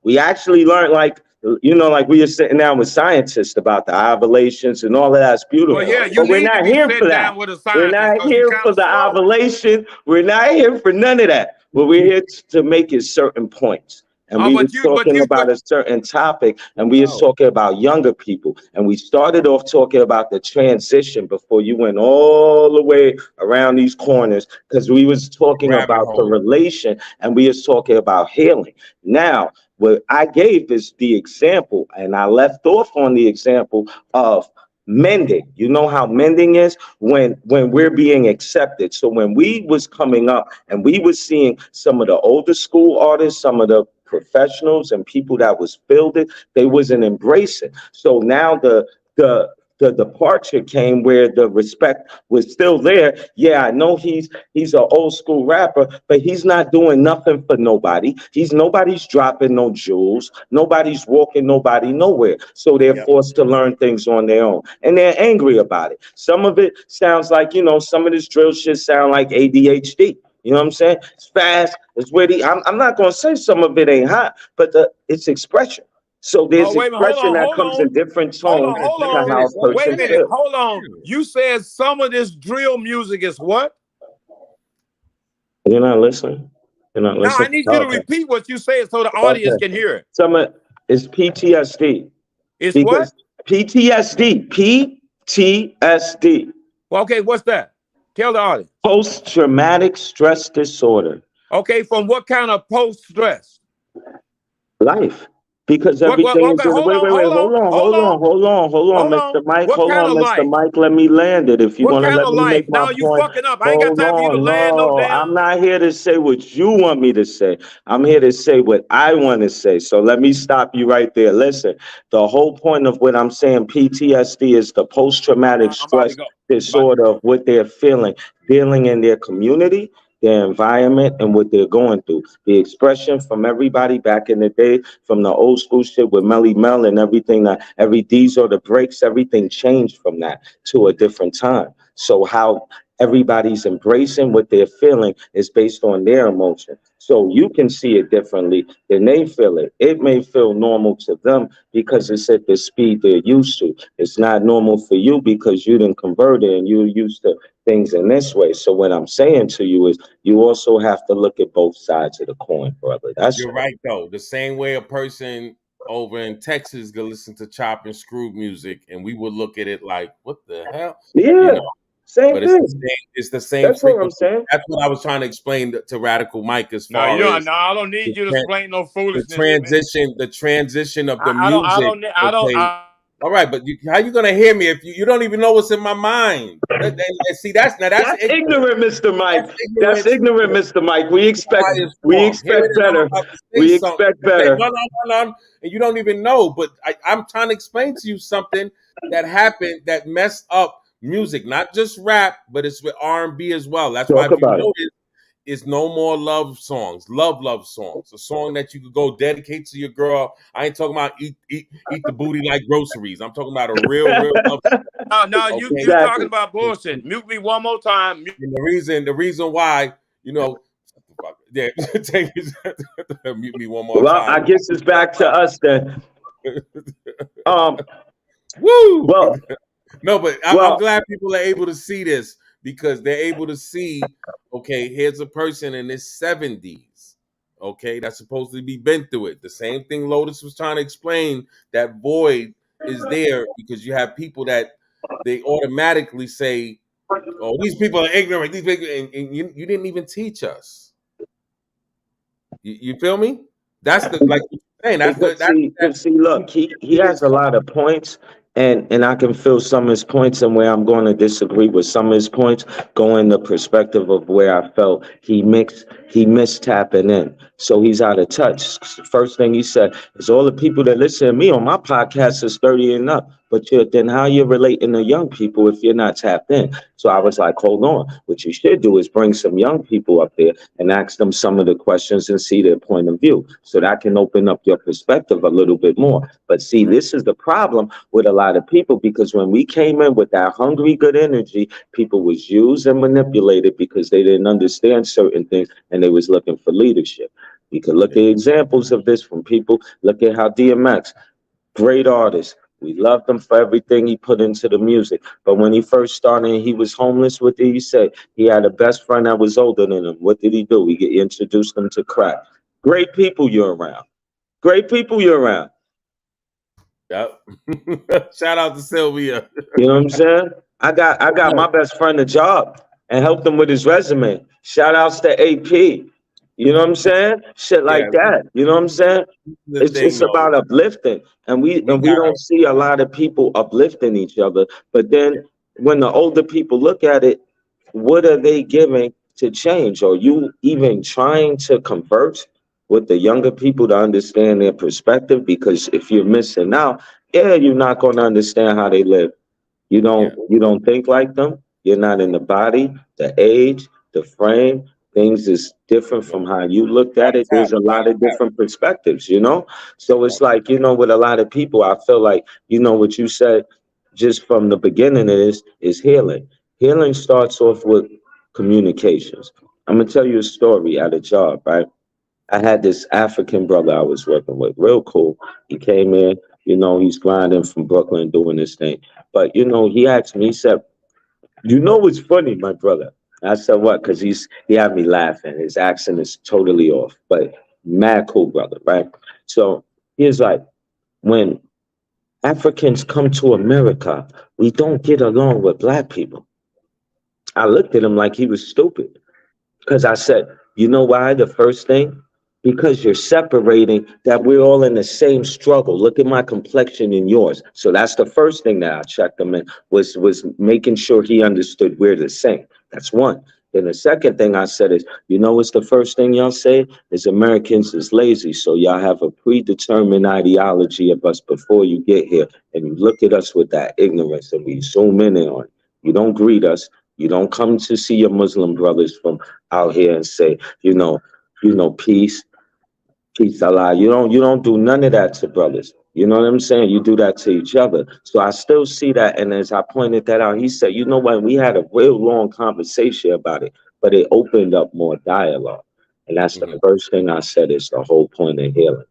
We actually learned like we are sitting down with scientists about the ovulations and all of that's Well, beautiful. yeah, you But we're need to not be here for sitting that. down with a We're scientist not because you here kind for of the slow. ovulation. We're not here for none of that. But we're here to make it certain points. And Oh, we was talking about a certain topic, and we was No. talking about younger people. And we started off talking about the transition before you went all the way around these corners, because we was talking Rabbit about the hole. relation and we was talking about healing. Now, what I gave is the example, and I left off on the example of mending. You know how mending is when we're being accepted. So when we was coming up and we was seeing some of the older school artists, some of the professionals and people that was building, they wasn't embracing. So now the departure came where the respect was still there. Yeah, I know he's an old school rapper, but he's not doing nothing for nobody. Nobody's dropping no jewels. Nobody's walking nobody nowhere. So they're Yep. forced to learn things on their own. And they're angry about it. Some of it sounds like, some of this drill shit sound like ADHD. You know what I'm saying? It's fast. It's witty. I'm not going to say some of it ain't hot, but it's expression. So Oh, there's wait a minute. expression that hold comes on. in different Hold tones on, hold to on. how a Let him Wait a person minute. finish. feels. Hold on. You said some of this drill music is what? You're not listening? You're not Now I listening? need you to Okay. repeat what you said so the audience Okay. can hear it. Some of it's PTSD It's what? because PTSD, Well, okay, what's that? Tell the audience. post-traumatic stress disorder. Okay, from what kind of post stress? Life. Because What? everything is Okay, in hold on, hold on, hold on, hold Mr. on. Mike. What Hold kind on, of Mr. life? Mike. Let me land it. If you What want to kind let of me life? make my Now you point, fucking up. I ain't got hold time for you to on. land no No, I'm damn. not here to say what you want me to say. I'm here to say what I want to say. So let me stop you right there. Listen, the whole point of what I'm saying, PTSD, is the post-traumatic I'm about to stress go. I'm about to disorder go. of what they're feeling, dealing in their community, their environment, and what they're going through. The expression from everybody back in the day, from the old school shit with Melly Mel and everything, that every D's or the breaks, everything changed from that to a different time. So how everybody's embracing what they're feeling is based on their emotion. So you can see it differently than they feel it. It may feel normal to them because it's at the speed they're used to. It's not normal for you because you didn't convert it and you're used to things in this way. So what I'm saying to you is you also have to look at both sides of the coin, brother. That's You're all. right though. The same way a person over in Texas could listen to chop and screw music, and we would look at it like, "What the hell?" You Yeah, know. same But it's the thing. same. It's the same That's what I'm frequency. saying. That's what I was trying to explain to Radical Mike as No, far you as no, I don't the, need you to tran- explain no the foolishness to me. transition. The transition of the I music. don't I don't Okay. All right, but how you gonna hear me if you don't even know what's in my mind? See, that's That's ignorant. ignorant, Mr. Mike. That's That's ignorance to ignorant, Mr. Mike. We the expect highest we form. Here it expect is. I'm better. about to say We something. expect You say, better. no, no, no, no, and you don't even know. But I'm trying to explain to you something that happened that messed up music, not just rap, but it's with R&B as well. That's why Talk if you about it. notice, it's no more love songs, love songs. A song that you could go dedicate to your girl. I ain't talking about eat the booty like groceries. I'm talking about a real love song. no, no, Okay. you talking Exactly. about bullshit. Mute me one more time. And the reason why, you know, Yeah, take mute me one more Well, time. I guess it's back to us then. Um, Woo! well, No, but I'm well, glad people are able to see this because they're able to see, okay, here's a person in his 70s, okay, that's supposed to be been through it. The same thing Lotus was trying to explain, that void is there because you have people that they automatically say, oh, these people are ignorant, these people, and you didn't even teach us. You feel me? That's the like you're saying. That's the that's But see, look, he it is. has a lot of points, and I can feel some of his points, and where I'm going to disagree with some of his points, go in the perspective of where I felt he missed tapping in, so he's out of touch. First thing he said is all the people that listen to me on my podcast is 30 and up, but then how you relating to young people if you're not tapped in? So I was like, hold on, what you should do is bring some young people up there and ask them some of the questions and see their point of view. So that can open up your perspective a little bit more. But see, this is the problem with a lot of people because when we came in with that hungry, good energy, people was used and manipulated because they didn't understand certain things and they was looking for leadership. You can look at examples of this from people. Look at how DMX, great artist. We loved him for everything he put into the music. But when he first started, he was homeless. What did he say? He had a best friend that was older than him. What did he do? He introduced him to crack. Great people you're around. Great people you're around. Yep. Shout out to Sylvia. You know what I'm saying? I got my best friend a job and helped him with his resume. Shout outs to AP. You know what I'm saying? Shit Yeah, like that. You know what I'm saying? the thing It's though. about uplifting, and we We and we gotta don't see a lot of people uplifting each other. But then when the older people look at it, what are they giving to change? Are you even trying to converse with the younger people to understand their perspective? Because if you're missing out, yeah, you're not going to understand how they live. yeah. You don't think like them. You're not in the body, the age, the frame. Things is different Yeah. from how you looked at it. Nite-Tap, There's a lot of Nite-Tap. different perspectives, you know? So it's Yep. like, with a lot of people, I feel like, what you said just from the beginning is healing. Healing starts off with communications. I'm gonna tell you a story at a job, right? I had this African brother I was working with, real cool. He came in, he's grinding from Brooklyn doing this thing. But he asked me, he said, what's funny, my brother? I said, what? Because he had me laughing. His accent is totally off, but mad cool brother, right? So he's like, when Africans come to America, we don't get along with black people. I looked at him like he was stupid. Because I said, you know why? The first thing? Because you're separating that we're all in the same struggle. Look at my complexion and yours. So that's the first thing that I checked him in was making sure he understood we're the same. That's one. Then the second thing I said is, what's the first thing y'all say? Is Americans is lazy. So y'all have a predetermined ideology of us before you get here. And you look at us with that ignorance and we zoom in on it. You don't greet us. You don't come to see your Muslim brothers from out here and say, peace, peace, Allah. You don't do none of that to brothers. You know what I'm saying? You do that to each other. So I still see that. And as I pointed that out, he said, you know what? We had a real long conversation about it, but it opened up more dialogue. And that's the Hmm. first thing I said is the whole point of healing.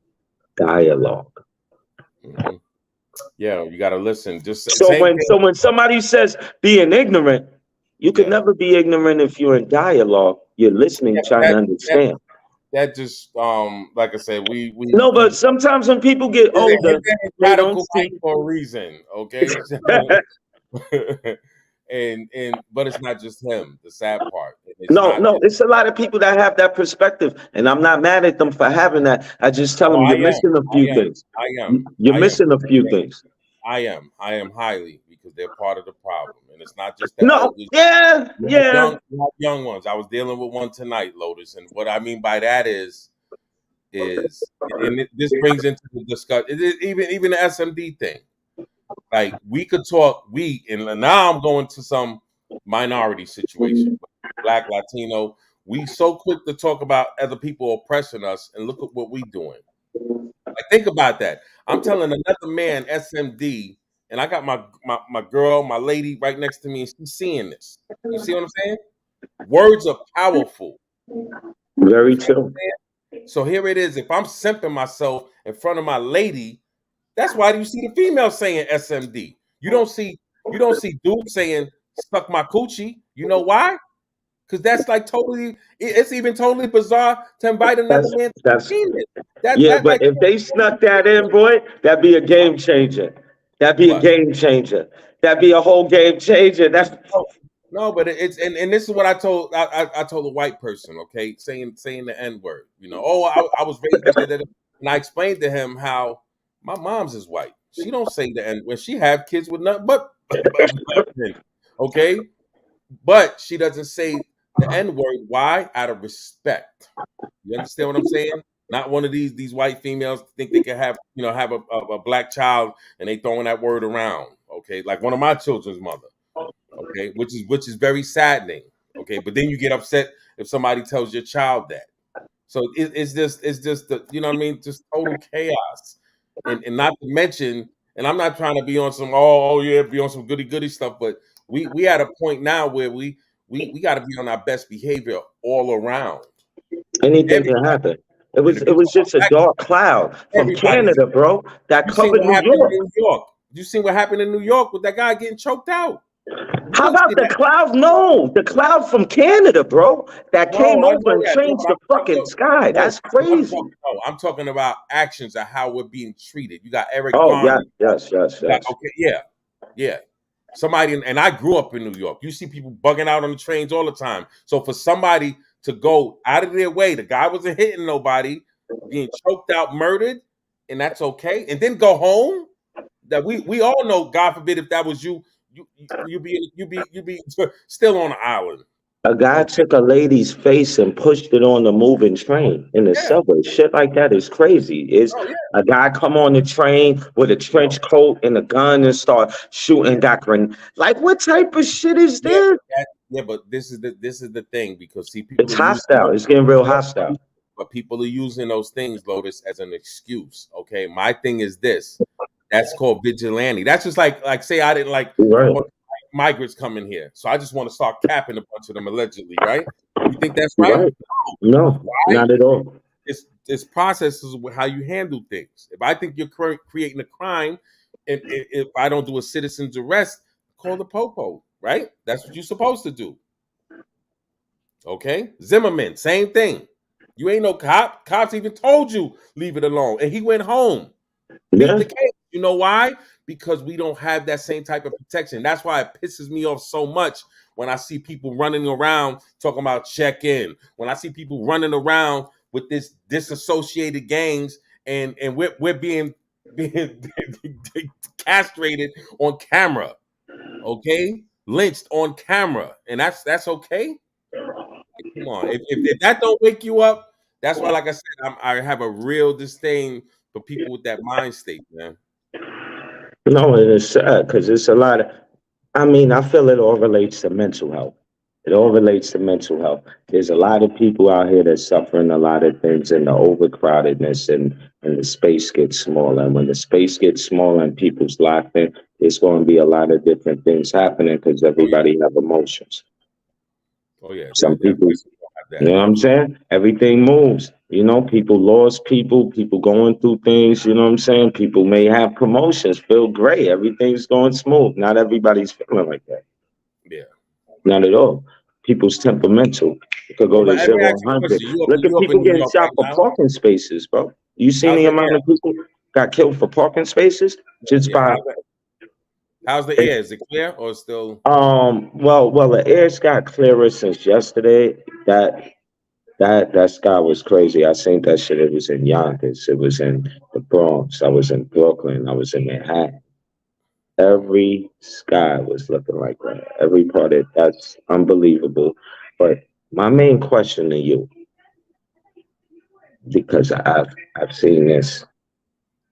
Dialogue. Hmm. Yeah, you gotta listen. Just So same when thing. so when somebody says being ignorant, you can Yeah. never be ignorant if you're in dialogue. You're listening, Yeah, trying to understand. that just like I said, No, but we sometimes when people get older, it's a they don't radical see. light for a reason, okay? And but it's not just him. The sad part, it's No, not no, just. it's a lot of people that have that perspective, and I'm not mad at them for having that. I just tell Oh, them I you're am, missing a I few am, things. I am, You're I am, missing a few things. I am highly because they're part of the problem, and it's not just the No, elders. yeah, yeah. You have young ones. I was dealing with one tonight, Lotus, and what I mean by that is, and this brings into the discussion, even the SMD thing. Like we could talk, and now I'm going to some minority situation, Black, Latino. We so quick to talk about other people oppressing us, and look at what we doing. Like think about that. I'm telling another man SMD, and I got my girl, my lady right next to me, and she's seeing this. You see what I'm saying? Words are powerful. Very You feel what true. I'm saying? So here it is. If I'm simping myself in front of my lady, that's why you see the female saying SMD. You don't see dudes saying suck my coochie. You know why? Because that's like totally. It's even totally bizarre to invite another That's man to your that's penis. That yeah, that but like if they snuck that in, boy, that'd be a game changer. That'd be a what? game changer. That'd be a whole game changer. That's No, no, but it's and this is what I told a white person, okay, saying the N word. Oh, I was raised like that, and I explained to him how my mom's is white. She don't say the N when she have kids with nothing but men, okay, but she doesn't say the N word. Why? Out of respect. You understand what I'm saying? Not one of these white females think they can have a black child and they throwing that word around. Okay, like one of my children's mother. Okay, which is very saddening. Okay, but then you get upset if somebody tells your child that. So it's just the what I mean, just total chaos, and not to mention, and I'm not trying to be on some yeah, be on some goody goody stuff, but we at a point now where we got to be on our best behavior all around. anything can Everybody, happen. It and was if it you was talk just a about black dark people, cloud from everybody's. Canada, bro, that You seen covered what New happened York. in New York? You seen what happened in New York with that guy getting choked out? You How didn't about see the that. cloud? No, the cloud from Canada, bro, that came No, I over know and that. No, changed but the fucking sky. no, That's crazy. I'm talking about actions of how we're being treated. You got Eric Oh Garner. yes, yes, yes, yes. Okay, yeah, yeah. Somebody, and I grew up in New York. You see people bugging out on the trains all the time. So for somebody to go out of their way, the guy wasn't hitting nobody, being choked out, murdered, and that's okay, and then go home. That we all know. God forbid if that was you, you be still on the island. A guy Okay, took a lady's face and pushed it on the moving train in the yeah, subway. Shit like that is crazy. Is oh yeah. a guy come on the train with a trench coat and a gun and start shooting like what type of shit is Yeah, this? but this is the thing because see, people It's are using hostile. It's getting real hostile. people are using those things, Lotus, as an excuse. Okay, my thing is this. That's called vigilante. That's just like say I didn't like a Right. bunch of migrants coming here, so I just want to start capping a bunch of them allegedly, right? You think that's right? Right. No, Why? not at all. It's processes with how you handle things. If I think you're creating a crime, and if I don't do a citizen's arrest, call the popo, right? That's what you're supposed to do. Okay, Zimmerman, same thing. You ain't no cop. Cops even told you leave it alone, and he went home. Beat Yeah. the case. You know why? Because we don't have that same type of protection. That's why it pisses me off so much when I see people running around talking about check in. When I see people running around with this disassociated gangs, and we're being castrated on camera. Okay, lynched on camera, and that's okay. Come on, if that don't wake you up, that's why, like I said, I have a real disdain for people with that mind state, man. No, it is sad because it's a lot of. I mean, I feel it all relates to mental health. It all relates to mental health. There's a lot of people out here that's suffering a lot of things in the overcrowdedness and the space gets smaller. And when the space gets smaller and people's locked in, there's going to be a lot of different things happening because Oh yeah, everybody have emotions. oh yeah. Some There people, places don't have you know that. what I'm saying? Everything moves. You know, people lost people going through things, you know what I'm saying? People may have promotions, feel great, everything's going smooth. Not everybody's feeling like that. Yeah. Not at all. People's temperamental. It could So go to let me 0 ask you a 100. question. You up Look in at you up in people New getting York shot right for now? parking spaces, bro. You seen How's the the amount air? of people got killed for parking spaces just Yeah. by How's the air? Is it clear or still? well the air's got clearer since yesterday. That sky was crazy. I seen that shit. It was in Yonkers. It was in the Bronx. I was in Brooklyn. I was in Manhattan. Mm, Every sky was looking like that. Every part of that's unbelievable. But my main question to you, because I've seen this,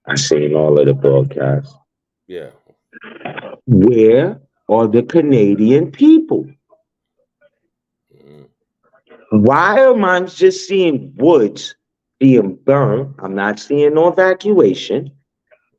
I've seen all of the broadcasts. yeah. Where are the Canadian people? Mm, Why am I just seeing woods being burned? I'm not seeing no evacuation.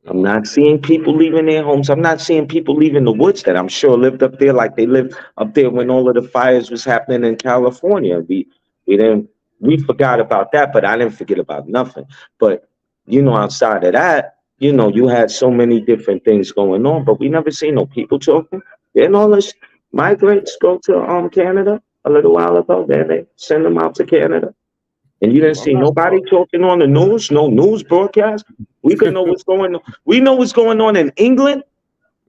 I'm mm, not seeing people leaving their homes. I'm not seeing people leaving the woods that I'm sure lived up there like they lived up there yeah. when all of the fires was happening in California. We didn't we forgot about that, but I didn't forget about nothing. But outside of that, you had so many different things going on, but we never seen no people talking. Then all this migrants go to Canada a little while ago. Then they send them out to Canada, and you didn't I'm see not nobody sure. talking on the news. No news broadcast. We could know what's going on. We know what's going on in England.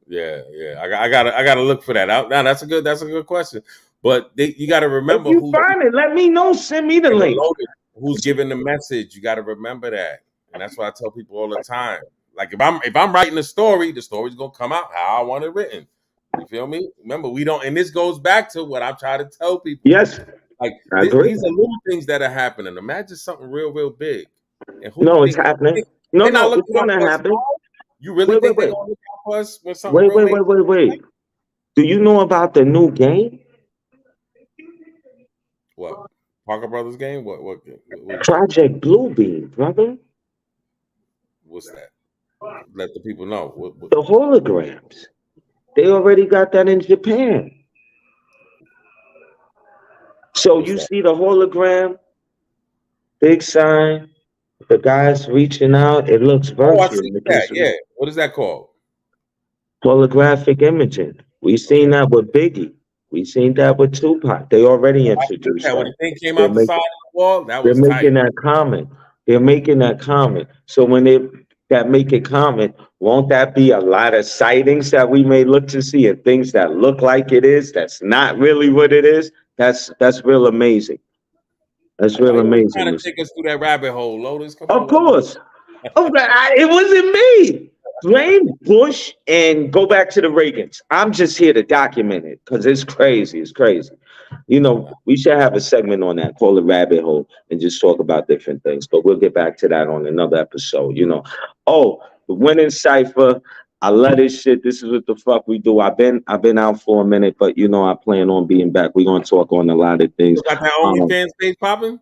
Yeah. I gotta look for that. Now that's a good question. But you got to If remember you find it, let me know. Send me the link. who's giving the message. You got to remember that, and that's why I tell people all the time. Like if I'm writing a story, the story's gonna come out how I want it written. You feel me? Remember, we don't, and this goes back to what I'm trying to tell people. Yes, Like I agree. these are little things that are happening. Imagine something real big, and who you No, it's think happening. they not No, it's looking out gonna for us happen. tomorrow? You really Wait, wait, think they're wait, gonna look out for us when something real major? wait. Do you know about the new game, What Parker Brothers game? What Project Bluebeam, brother? what's that? Let the people know. The holograms. They already got that in Japan. So What's you that? see the hologram, big sign, the guys reaching out. It looks Oh, I see virtual. It that. gives Yeah. What is that called? holographic imaging. We seen Okay. that with Biggie. We seen that with Tupac. They already I see introduced that. When that. the thing came They're out the making side of the wall, that they're was tight. making that common. They're making that common. So when they that make it common, won't that be a lot of sightings that we may look to see and things that look like it is, that's not really what it is? That's real amazing. That's Why real you always trying amazing. to take us through that rabbit hole, Lotus? Come Of on, let's course. Okay, it wasn't me. Blame Bush and go back to the Reagans. I'm just here to document it because it's crazy. It's crazy. We should have a segment on that, call it Rabbit Hole, and just talk about different things. But we'll get back to that on another episode. Oh, the winning cipher. I love this shit. This is what the fuck we do. I've been out for a minute, but I plan on being back. We're gonna talk on a lot of things. you got that Um, OnlyFans page popping?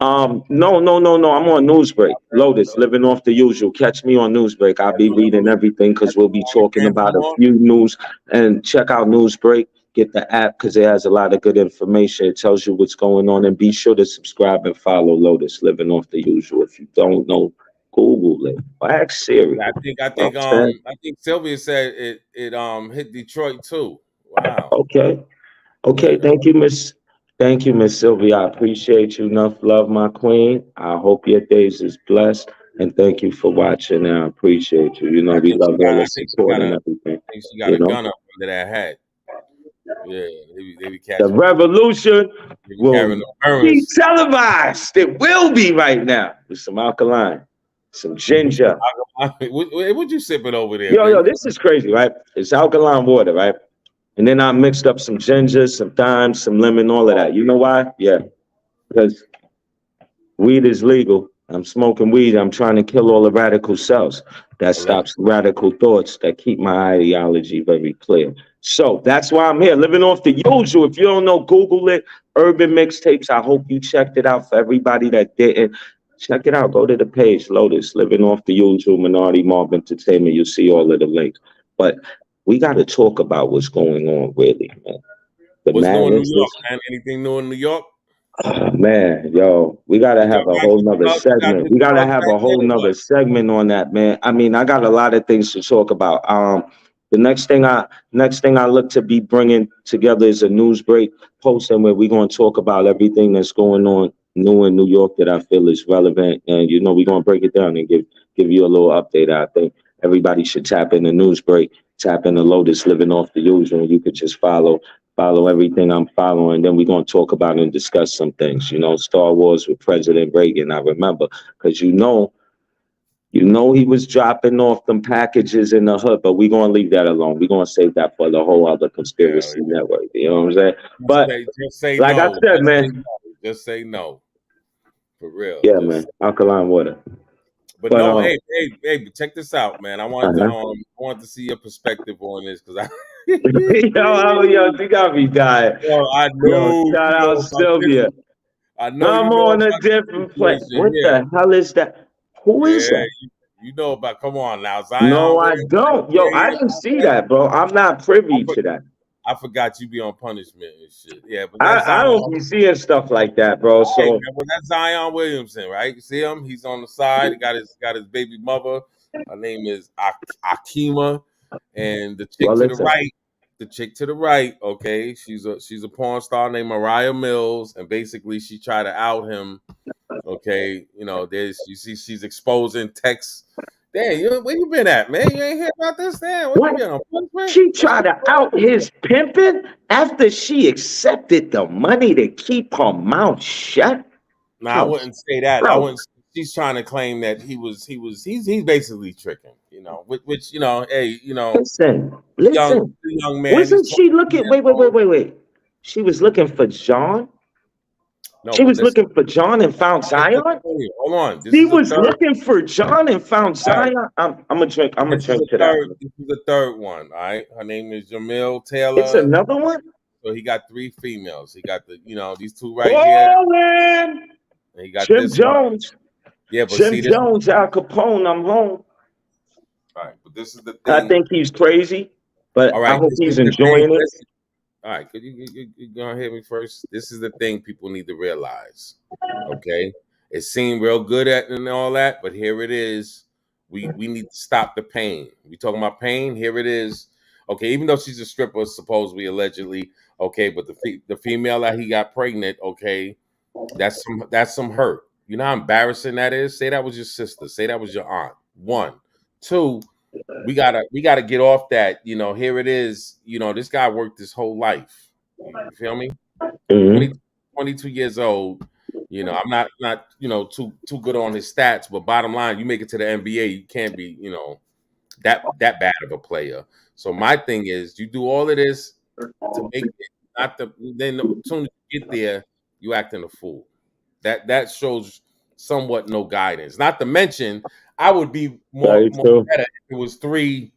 no, no, no, no. I'm on Newsbreak. Lotus, living off the usual. Catch me on Newsbreak. I'll be reading everything because we'll be talking OnlyFans about a anymore? few news. And check out Newsbreak. Get the app because it has a lot of good information. It tells you what's going on. And be sure to subscribe and follow Lotus, living off the usual. If you don't know, Google it. Or ask Siri. Yeah, I think Sylvia said it hit Detroit too. Wow. Okay. Okay, Yeah. thank you, Miss. Thank you, Miss Sylvia. I appreciate you. Enough love, my queen. I hope your days is blessed, and thank you for watching. I appreciate you. We love all the support and everything. I think she got You a know, gun up under that hat. Yeah, they be the catching people. revolution They be will carrying the be burns. televised. It will be right now with some alkaline, some ginger. What you sipping over there, Yo, baby? this is crazy, right? It's alkaline water, right? And then I mixed up some ginger, some thyme, some lemon, all of that. You know why? Yeah, because weed is legal. I'm smoking weed. I'm trying to kill all the radical cells. That stops radical thoughts. That keep my ideology very clear. So that's why I'm here, living off the usual. If you don't know, Google it. Urban Mixtapes. I hope you checked it out. For everybody that didn't, check it out. Go to the page, Lotus, living off the usual. Minority Mob Entertainment. You'll see all of the links. But we got to talk about what's going on, really, man. The What's new in New madness York, is. man? Anything new in New York? Oh, man, yo, we gotta You got have a whole Maxwell nother Club? You got segment. this We gotta club have back a yet whole or what? nother segment on that, man. I mean, I got a lot of things to talk about. The next thing I look to be bringing together is a news break posting where we're gonna talk about everything that's going on new in New York that I feel is relevant, and we're gonna break it down and give you a little update. I think everybody should tap in the news break, tap in the Lotus, living off the usual, and you could just follow everything I'm following. Then we're going to talk about and discuss some things. Star Wars with President Reagan. I remember because he was dropping off them packages in the hood, but we're going to leave that alone. We're going to save that for the whole other Yeah, conspiracy network. You know what I'm saying? But just say like I no. said, Just say man, no. Just say no. For real. yeah, man, Just alkaline water. but But no, hey, but check this out, man. uh-huh. I wanted to see your perspective on this because I yo, you got me dying. Yo, I Yo, know shout you out know about this. Sylvia. I know you I'm know on a about different this place. situation What here. the hell is that? Who is Yeah, that? you know about. Come on now, Zion. No, Where I don't. Yo, I everybody didn't out see there? that, bro. I'm not I privy put to that. I forgot you be on punishment and shit. Yeah, but that's I Zion. don't be seeing stuff like that, bro. Hey, So man, well, that's Zion Williamson, right? You see him? He's on the side. He got his baby mother. Her name is Akima, and the chick well, to the listen. right. The chick to the right, okay, she's a porn star named Mariah Mills, and basically she tried to out him. Okay, you know, there's you see she's exposing texts. Damn, where you been at, man? You ain't hear about this? Damn, where you What? been on punishment? She tried to out his pimping after she accepted the money to keep her mouth shut. No, I Bro, wouldn't say that. I bro, wouldn't. She's trying to claim that he's basically tricking. You know, which you know, hey, you know, listen, young listen. young man. He's Wasn't 20 she looking? years Wait, wait, wait, old. wait, wait. She was looking for John. No, She but was listen, looking for John and found I Zion. just told you. Hold on. This She is the was third. looking for John and found All right. Zion. I'm gonna drink. I'm gonna This is drink the to that third. one. This is the third one. All right. Her name is Jamil It's Taylor. another one. So he got three females. He got these two right here, Ballin'. and he got Jim this one. Jones. Yeah, but Jim see this. Jones, Al Capone. I'm home. All right, but this is the I thing. think he's crazy, but All I right, hope this is he's the thing. enjoying it. Listen. All right, could you gonna hear me first? This is the thing people need to realize. Okay, it seemed real good at and all that, but here it is. We need to stop the pain. We talking about pain. Here it is. Okay, even though she's a stripper, supposedly allegedly. Okay, but the female that he got pregnant. Okay, that's some hurt. You know how embarrassing that is. Say that was your sister. Say that was your aunt. One, two. We gotta get off that. You know, here it is. You know, this guy worked his whole life. You feel me? Hmm. 20, 22 years old. You know, I'm not too good on his stats, but bottom line, you make it to the NBA, you can't be that bad of a player. So my thing is, you do all of this to make it not the then as soon as you get there, you acting a fool. That shows somewhat no guidance. Not to mention, I would be more Very true. better if it was three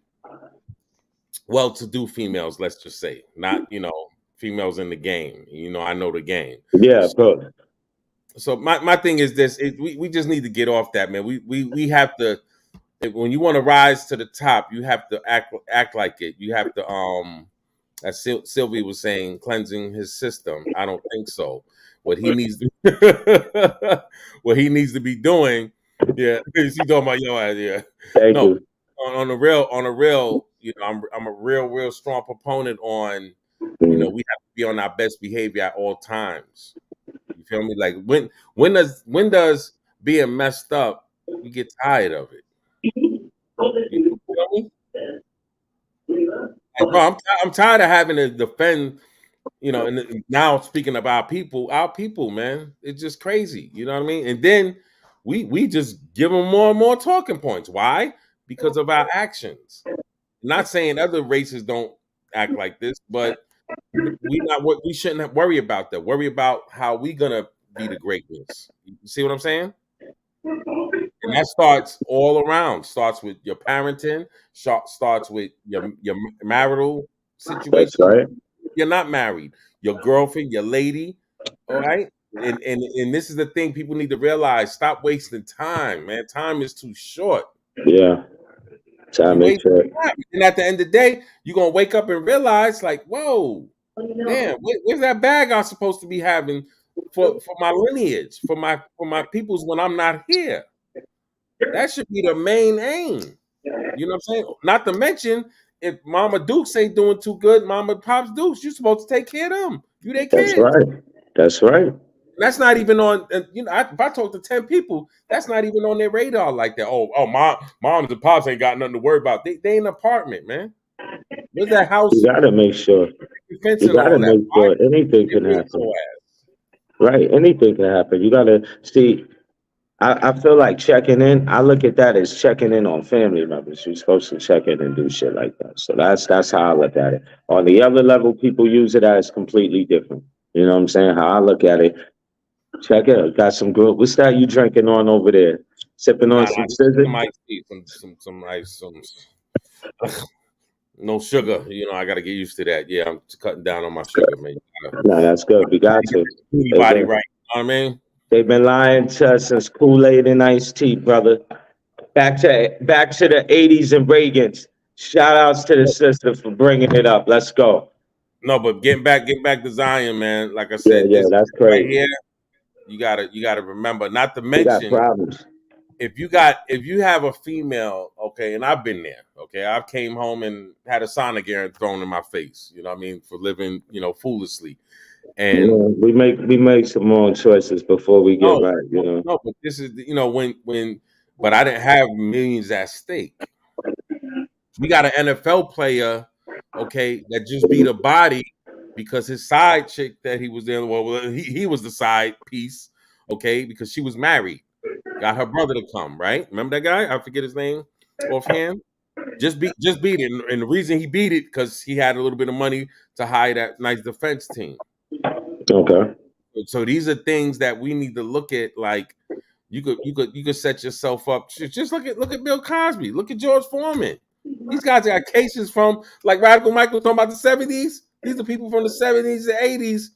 well-to-do females. Let's just say, not females in the game. You know, I know the game. Yeah, of course. So my thing is this: we just need to get off that, man. We have to when you want to rise to the top, you have to act like it. You have to as Sylvie was saying, cleansing his system. I don't think so. What he needs to what he needs to be doing, yeah. She's talking about your idea. Thank No, you. on a real, I'm a real strong proponent on, we Mhm. have to be on our best behavior at all times. You feel me? Like when does being messed up, you get tired of it. You feel me? Like, bro, I'm tired of having to defend, and now speaking of our people, man, it's just crazy. You know what I mean? And then we just give them more and more talking points. Why? Because of our actions. Not saying other races don't act like this, but we shouldn't worry about that. Worry about how we gonna be the greatness. You see what I'm saying? And that starts all around. Starts with your parenting. Starts with your marital That's situation. right. You're not married. Your girlfriend, your lady. All right. And this is the thing people need to realize. Stop wasting time, man. Time is too short. Yeah. You Time is waste short. time. And at the end of the day, you're gonna wake up and realize, like, whoa, damn, where's that bag I'm supposed to be having for my lineage, for my peoples when I'm not here? That should be the main aim. You know what I'm saying? Not to mention, if Mama Dukes ain't doing too good, Mama Pops Dukes, you're supposed to take care of them. You their That's kids. right. That's right. That's not even on. If I talk to 10 people, that's not even on their radar like that. Moms and pops ain't got nothing to worry about. They in an apartment, man. Where's that You house? gotta make sure. Fence You and gotta all that. make Why sure anything they can raise happen. your Right. Anything can happen. You gotta see. I feel like checking in. I look at that as checking in on family members. You're supposed to check in and do shit like that. So that's how I look at it. On the other level, people use it as completely different. You know what I'm saying? How I look at it. Check it. Got some good. What's that you drinking on over there? Sipping Nah, on nah, some this is scissors? some iced tea, some ice, no sugar. I got to get used to that. Yeah, I'm cutting down on my sugar, man. No, that's good. We got Get to. the They've body been right. You know what I mean? they've been lying to us since Kool-Aid and iced tea, brother. Back to the '80s and Reagan's. Shout outs to the sister for bringing it up. Let's go. No, but getting back to Zion, man. Like I Yeah, said, yeah, this that's right crazy. here, you gotta remember. Not to He got mention, problems. if you have a female, okay, and I've been there, okay, I came home and had a Sonic errand thrown in my face. You know what I mean, for living, foolishly. You And know, we make some wrong choices before we get no, right. You know. no, but this is when, but I didn't have millions at stake. We got an NFL player, okay, that just beat a body because his side chick that he was dealing with, well, he was the side piece, okay, because she was married. Got her brother to come, right? Remember that guy? I forget his name offhand. Just beat it, and the reason he beat it because he had a little bit of money to hire that nice defense team. Okay. So these are things that we need to look at. Like you could set yourself up. Just look at Bill Cosby. Look at George Foreman. These guys got cases from like Radical Mike was talking about the 70s. These are people from the 70s and 80s.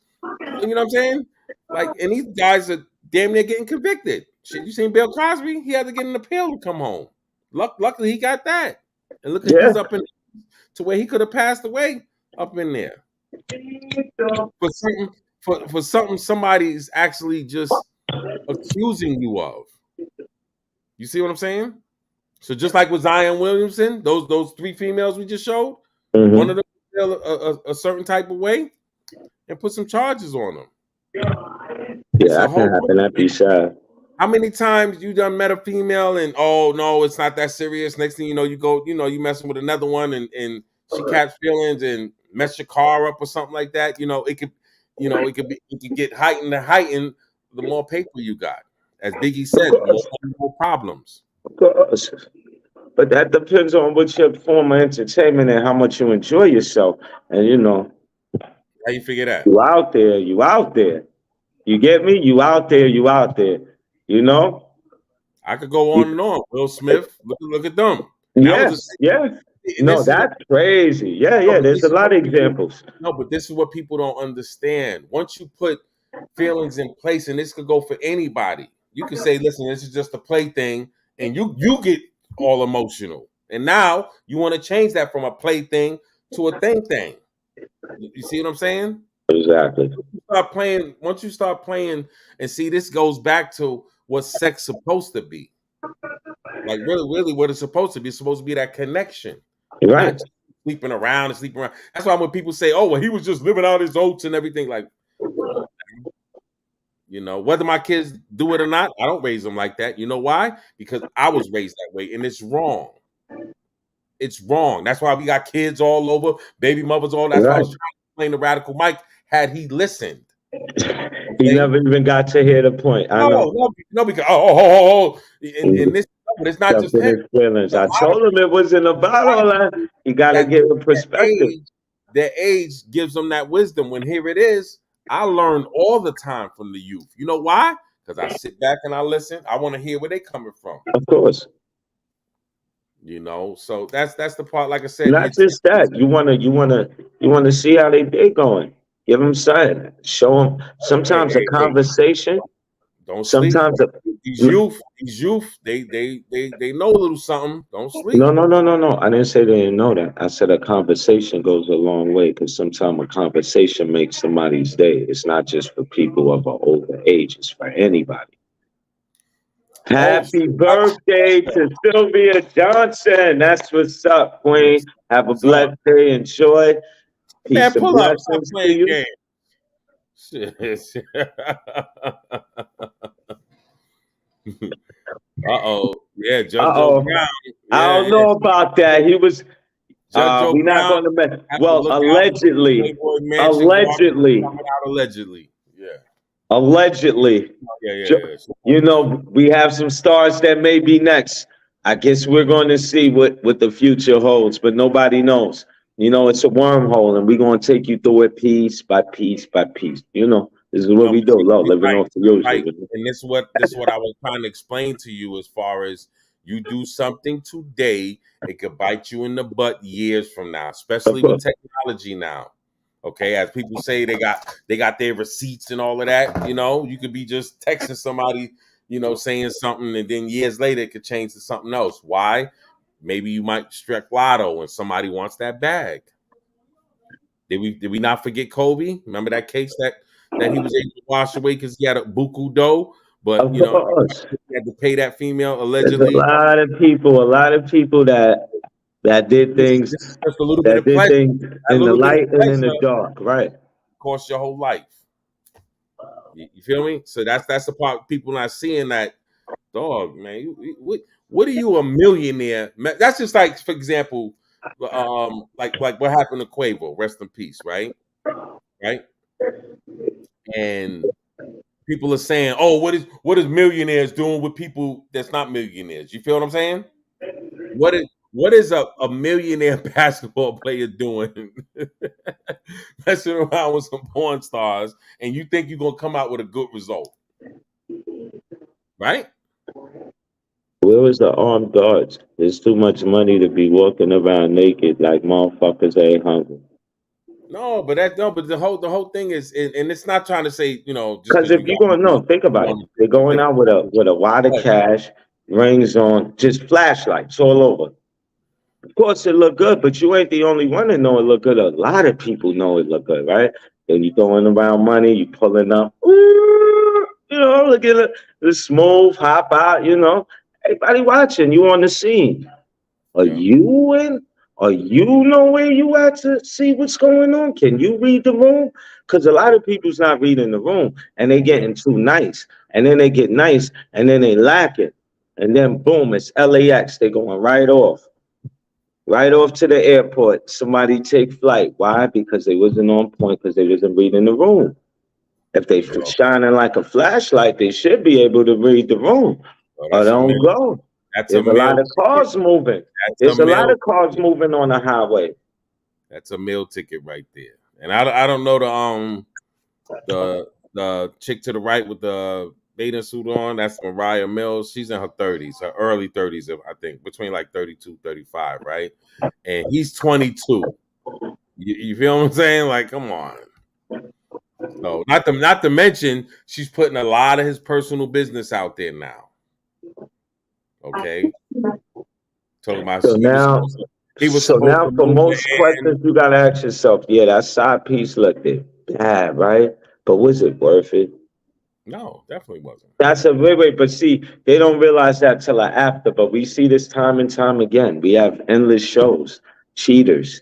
You know what I'm saying? Like, and these guys are damn near getting convicted. Shit, you seen Bill Cosby? He had to get an appeal to come home. Luckily, he got that. And look at Yeah. he's up in to where he could have passed away up in there for something for something somebody's actually just accusing you of. You see what I'm saying? So just like with Zion Williamson, those three females we just showed, one Hmm. of them feel a certain type of way and put some charges on them. Yeah, It's a that can whole happen. That'd be sad. how many times you done met a female and oh no, it's not that serious. Next thing you know, you go, you messing with another one and she catch feelings and mess your car up or something like that. It could get heightened and heightened the more paper you got. As Biggie Of said, course, more problems. of course. But that depends on what your form of entertainment and how much you enjoy yourself. And How you figure that? you out there, you out there. You get me? You out there, you out there. You know? I could go on You- and on. Will Smith, look at them. And that was a yes, yes. and No, this is what that's crazy. Yeah, no, yeah. but There's this a is lot what of people examples. no, but this is what people don't understand. Once you put feelings in place, and this could go for anybody, you can say, listen, this is just a plaything, and you get all emotional. And now you want to change that from a plaything to a thing. You see what I'm saying? Exactly. Once you start playing, and see, this goes back to what sex supposed to be. Like really, what it's supposed to be. It's supposed to be that connection, not Right. just sleeping around and sleeping around. That's why when people say, "Oh, well, he was just living out his oats and everything," like, come on, whether my kids do it or not, I don't raise them like that. You know why? Because I was raised that way, and it's wrong. It's wrong. That's why we got kids all over, baby mothers, all. That's why I Right. was trying to explain to Radical Mike. Had he listened, He okay? never even got to hear the point. I No, know. no, because and this, but it's not Stuff just in him. his feelings. A I lot of told him it wasn't a lot about of all that. You got to that give a perspective. age, their age gives them that wisdom. When here it is, I learn all the time from the youth. You know why? Because I sit back and I listen. I want to hear where they coming from. Of course. So that's the part. Like I said, Not just it's that. You wanna see how they going. Give them something. Show them. hey, Sometimes a hey, hey, conversation. don't sleep. Sometimes a These youth, they know a little something. Don't sleep. no, no, no, no, no. I didn't say they didn't know that. I said a conversation goes a long way because sometimes a conversation makes somebody's day. It's not just for people of an older age. It's for anybody. Oh, Happy birthday to Sylvia Johnson. That's what's up, Queen. Have a what's up, blessed day. Enjoy. man? Peace and Pull up. Stop blessings to playing you. games. Shit. Uh-oh. Yeah, Judge Joe Uh-oh. Brown. I Yeah, don't yeah. know about that. He was Judge Joe we're not Brown gonna mess. have to Well, look out for the allegedly. Playboy Mansion garbage Allegedly. coming out allegedly. Yeah. Allegedly. Yeah, yeah, Jo- yeah. we have some stars that may be next. I guess we're going to see what the future holds, but nobody knows. It's a wormhole, and we're going to take you through it piece by piece by piece. This is what No, we but do. Love, you're living right. off the You're usual. right. And this is what I was trying to explain to you as far as you do something today, it could bite you in the butt years from now, Of especially with course. technology now. Okay, as people say, they got their receipts and all of that. You could be just texting somebody, saying something, and then years later it could change to something else. Why? Maybe you might strike lotto and somebody wants that bag. Did we not forget Kobe? Remember that case that he was able to wash away because he had a buku dough, but Of course. he had to pay that female There's allegedly. a lot of people that did things, This is just a little bit of pleasure. That in the little bit of light and in the pleasure dark, right? costs your whole life. You feel me? So that's the part people not seeing that. Dog, man, what are you a millionaire? That's just like, for example, like what happened to Quavo, rest in peace, right? Right? And people are saying, "Oh, what is millionaires doing with people that's not millionaires?" You feel what I'm saying? What is a millionaire basketball player doing? Messing around with some porn stars, and you think you're gonna come out with a good result, right? Where was the armed guards? There's too much money to be walking around naked like motherfuckers ain't hungry. No, but the whole thing is, and it's not trying to say, just Because because if you you're got going, no, money, think you about it. want They're to going live. out with a wad of Right. cash, rings on, just flashlights all over. Of course, it look good, but you ain't the only one that know it look good. A lot of people know it look good, right? Then you throwing around money, you pulling up, ooh, look at it, the smooth hop out, everybody watching, you on the scene. Are Yeah. you in? Are you know where you at to see what's going on? Can you read the room? Because a lot of people's not reading the room, and they Yeah. getting too nice, and then they get nice, and then they lack it, and then boom, it's LAX. They going right off to the airport. Somebody take flight. Why? Because they wasn't on point. Because they wasn't reading the room. If they Yo, shining like a flashlight, they should be able to read the room. oh, Or that's a don't meal. go. That's a There's a meal lot of ticket. cars moving. That's a There's a lot meal of cars ticket. moving on the highway. That's a meal ticket right there. And I don't know the chick to the right with the bathing suit on. That's Mariah Mills. She's in her 30s, her early 30s, I think, between like 32, 35, right? And he's 22. You feel what I'm saying? Like, come on. So not to mention, she's putting a lot of his personal business out there now. Okay, talking about So now, he was supposed to for move most to questions, you gotta ask yourself, yeah, that side piece looked it bad, right? But was it worth it? No, definitely wasn't. That's a wait, but see, they don't realize that till after. But we see this time and time again. We have endless shows, cheaters,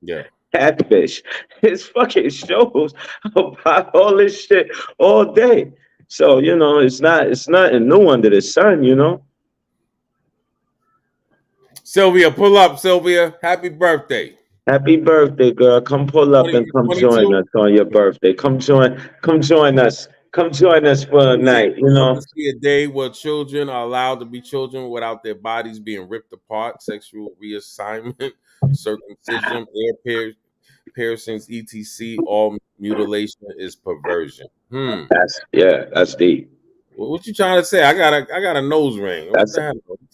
Yeah. catfish. It's fucking shows about all this shit all day. So it's nothing new under the sun. Sylvia, pull up, Sylvia. Happy birthday. Happy birthday, girl. Come pull up 20, and come join 22? us on your birthday. Come join us. Come join us for a night, We'd love to see a day where children are allowed to be children without their bodies being ripped apart, sexual reassignment, circumcision, piercings, etc. All mutilation is perversion. That's deep. What you trying to say? I got a nose ring. What That's the hell?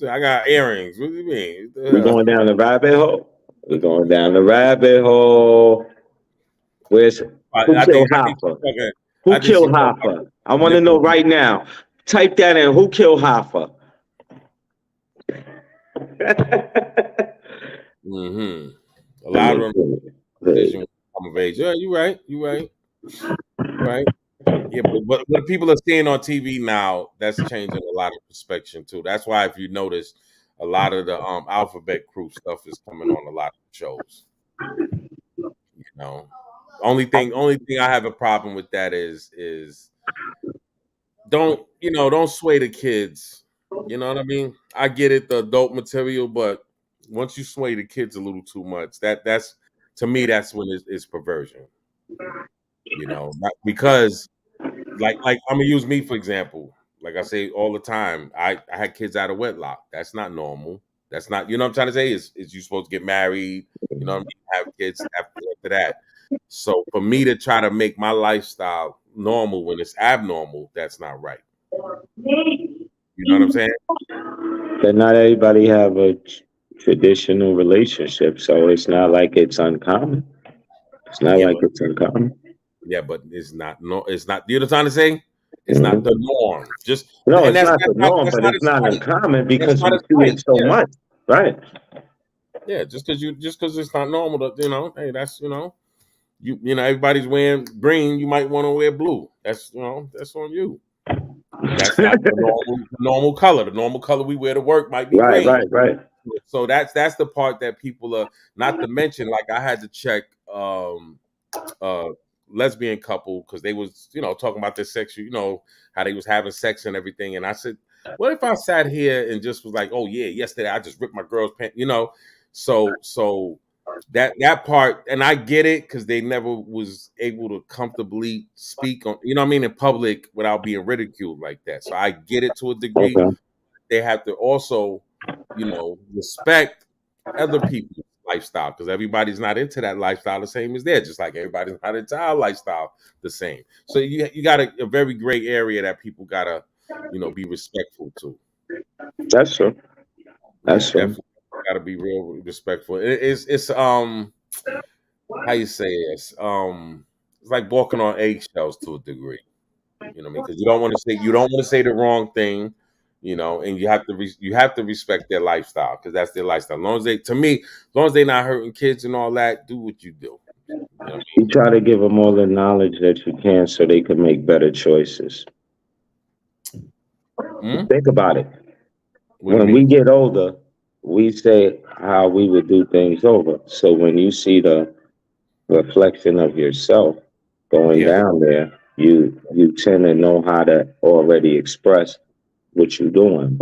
I got earrings. What do you mean? What the We're hell? going down the rabbit hole. We're going down the rabbit hole. Where's who I think killed I think she's Hoffa? talking. Who I think she's killed talking about Hoffa? I want to know nipple. right now. Type that in. Who killed Hoffa? Mm-hmm. A lot of them decision when they come of age. Yeah, you right. You right. You right. Yeah, but what people are seeing on TV now, that's changing a lot of perspective too. That's why, if you notice, a lot of the alphabet crew stuff is coming on a lot of shows. You know, only thing I have a problem with that is don't sway the kids. You know what I mean? I get it, the adult material, but once you sway the kids a little too much, that's to me that's when it's perversion. Because like I'm gonna use me for example. Like I say all the time, I had kids out of wedlock. That's not normal. That's not, what I'm trying to say is you supposed to get married, you know what I mean, have kids after that. So for me to try to make my lifestyle normal when it's abnormal, that's not right. You know what I'm saying? But not everybody have a traditional relationship, so it's not like it's uncommon. It's not Yeah, like but it's uncommon. it's not, no, it's not. You know what I'm trying to say? It's not Mhm. the norm. Just No, and it's that's not that's the not norm, that's but not it's his not fight. uncommon That's because not we his see fight. it so Yeah. much, right? Yeah, just because it's not normal to, hey, that's you know, everybody's wearing green. You might want to wear blue. That's that's on you. That's not the normal color. The normal color we wear to work might be Right, green. right, right. So that's the part that people are not to mention. Like I had to check lesbian couple because they was talking about their sex, how they was having sex and everything. And I said, what if I sat here and just was like, oh yeah, yesterday I just ripped my girl's pants, So that part, and I get it because they never was able to comfortably speak on, in public without being ridiculed like that. So I get it to a degree. Okay. They have to also, respect other people's lifestyle because everybody's not into that lifestyle the same as theirs, just like everybody's not into our lifestyle the same. So you got a very gray area that people gotta, be respectful to. That's true. That's true. Definitely gotta be real respectful. It's how you say it? It's like walking on eggshells to a degree. You know what I mean? Because you don't want to say the wrong thing. And you have to respect their lifestyle because that's their lifestyle. As long as they're not hurting kids and all that, do what you do. You know what I mean? You try to give them all the knowledge that you can so they can make better choices. Think about it. When we get older, we say how we would do things over. So when you see the reflection of yourself going down there, you tend to know how to already express what you're doing,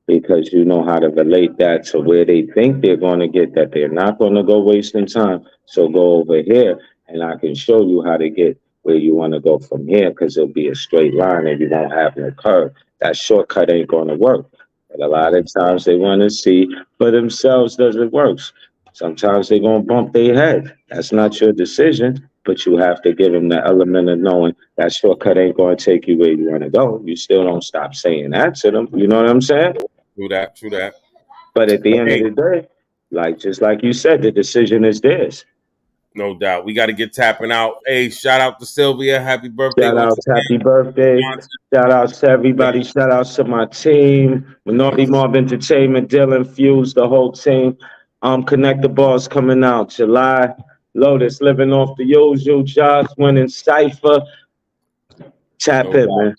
because you know how to relate that to where they think they're going to get, that they're not going to go wasting time. So go over here and I can show you how to get where you want to go from here, because it'll be a straight line and you won't have no curve. That shortcut ain't going to work. But a lot of times they want to see for themselves, does it work? Sometimes they're going to bump their head. That's not your decision, but you have to give them the element of knowing that shortcut ain't going to take you where you want to go. You still don't stop saying that to them. You know what I'm saying? True that. But at the end of the day, just like you said, the decision is theirs. No doubt. We got to get tapping out. Hey, shout out to Sylvia. Happy birthday. Happy birthday. Shout out to everybody. Shout out to my team. Minority Mob Entertainment, Dylan, Fuse, the whole team. Connect the Balls coming out July. Lotus living off the usual. Josh winning Cypher. Tap in, man.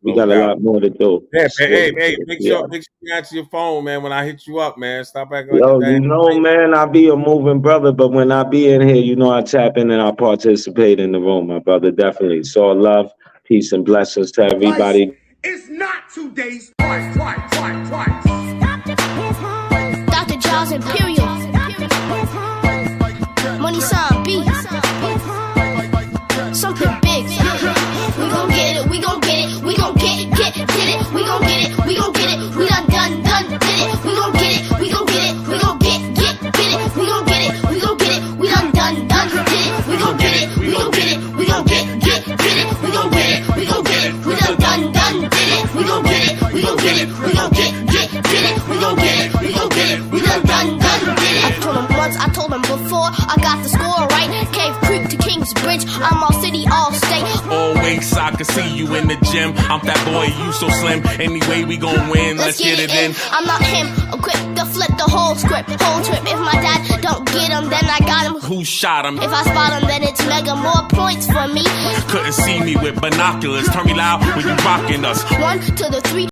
We got a lot more to do. Yeah, hey, make sure you answer your phone, man. When I hit you up, man, stop acting like yo, man, I be a moving brother, but when I be in here, I tap in and I participate in the room, my brother. Definitely. So love, peace, and blessings to everybody. It's not 2 days. Twice. Dr. Jaws Imperial. Money sign B. Something big. We gon' get it. We gon' get it. We gon' get it. We gon' get it. We gon' get it. We done did it. We gon' get it. We gon' get it. We gon' get it. We gon' get it. We gon' get it. We done did it. We gon' get it. We gon' get it. We gon' get it. We gon' get it. We gon' get it. We done did it. We gon' get it. We gon' get it. We gon' get it. We gon' get it. We gon' get it. We done did it. I told him once, I told him before. I got the score right. Cave Creek to Kingsbridge. I'm all city, all state. Always I can see you in the gym. I'm that boy, you so slim. Anyway, we gon' win. Let's get it in. I'm not him. Equipped to flip the whole script, whole trip. If my dad don't get him, then I got him. Who shot him? If I spot him, then it's mega more points for me. Couldn't see me with binoculars. Turn me loud when you rocking us. 1 to the 3.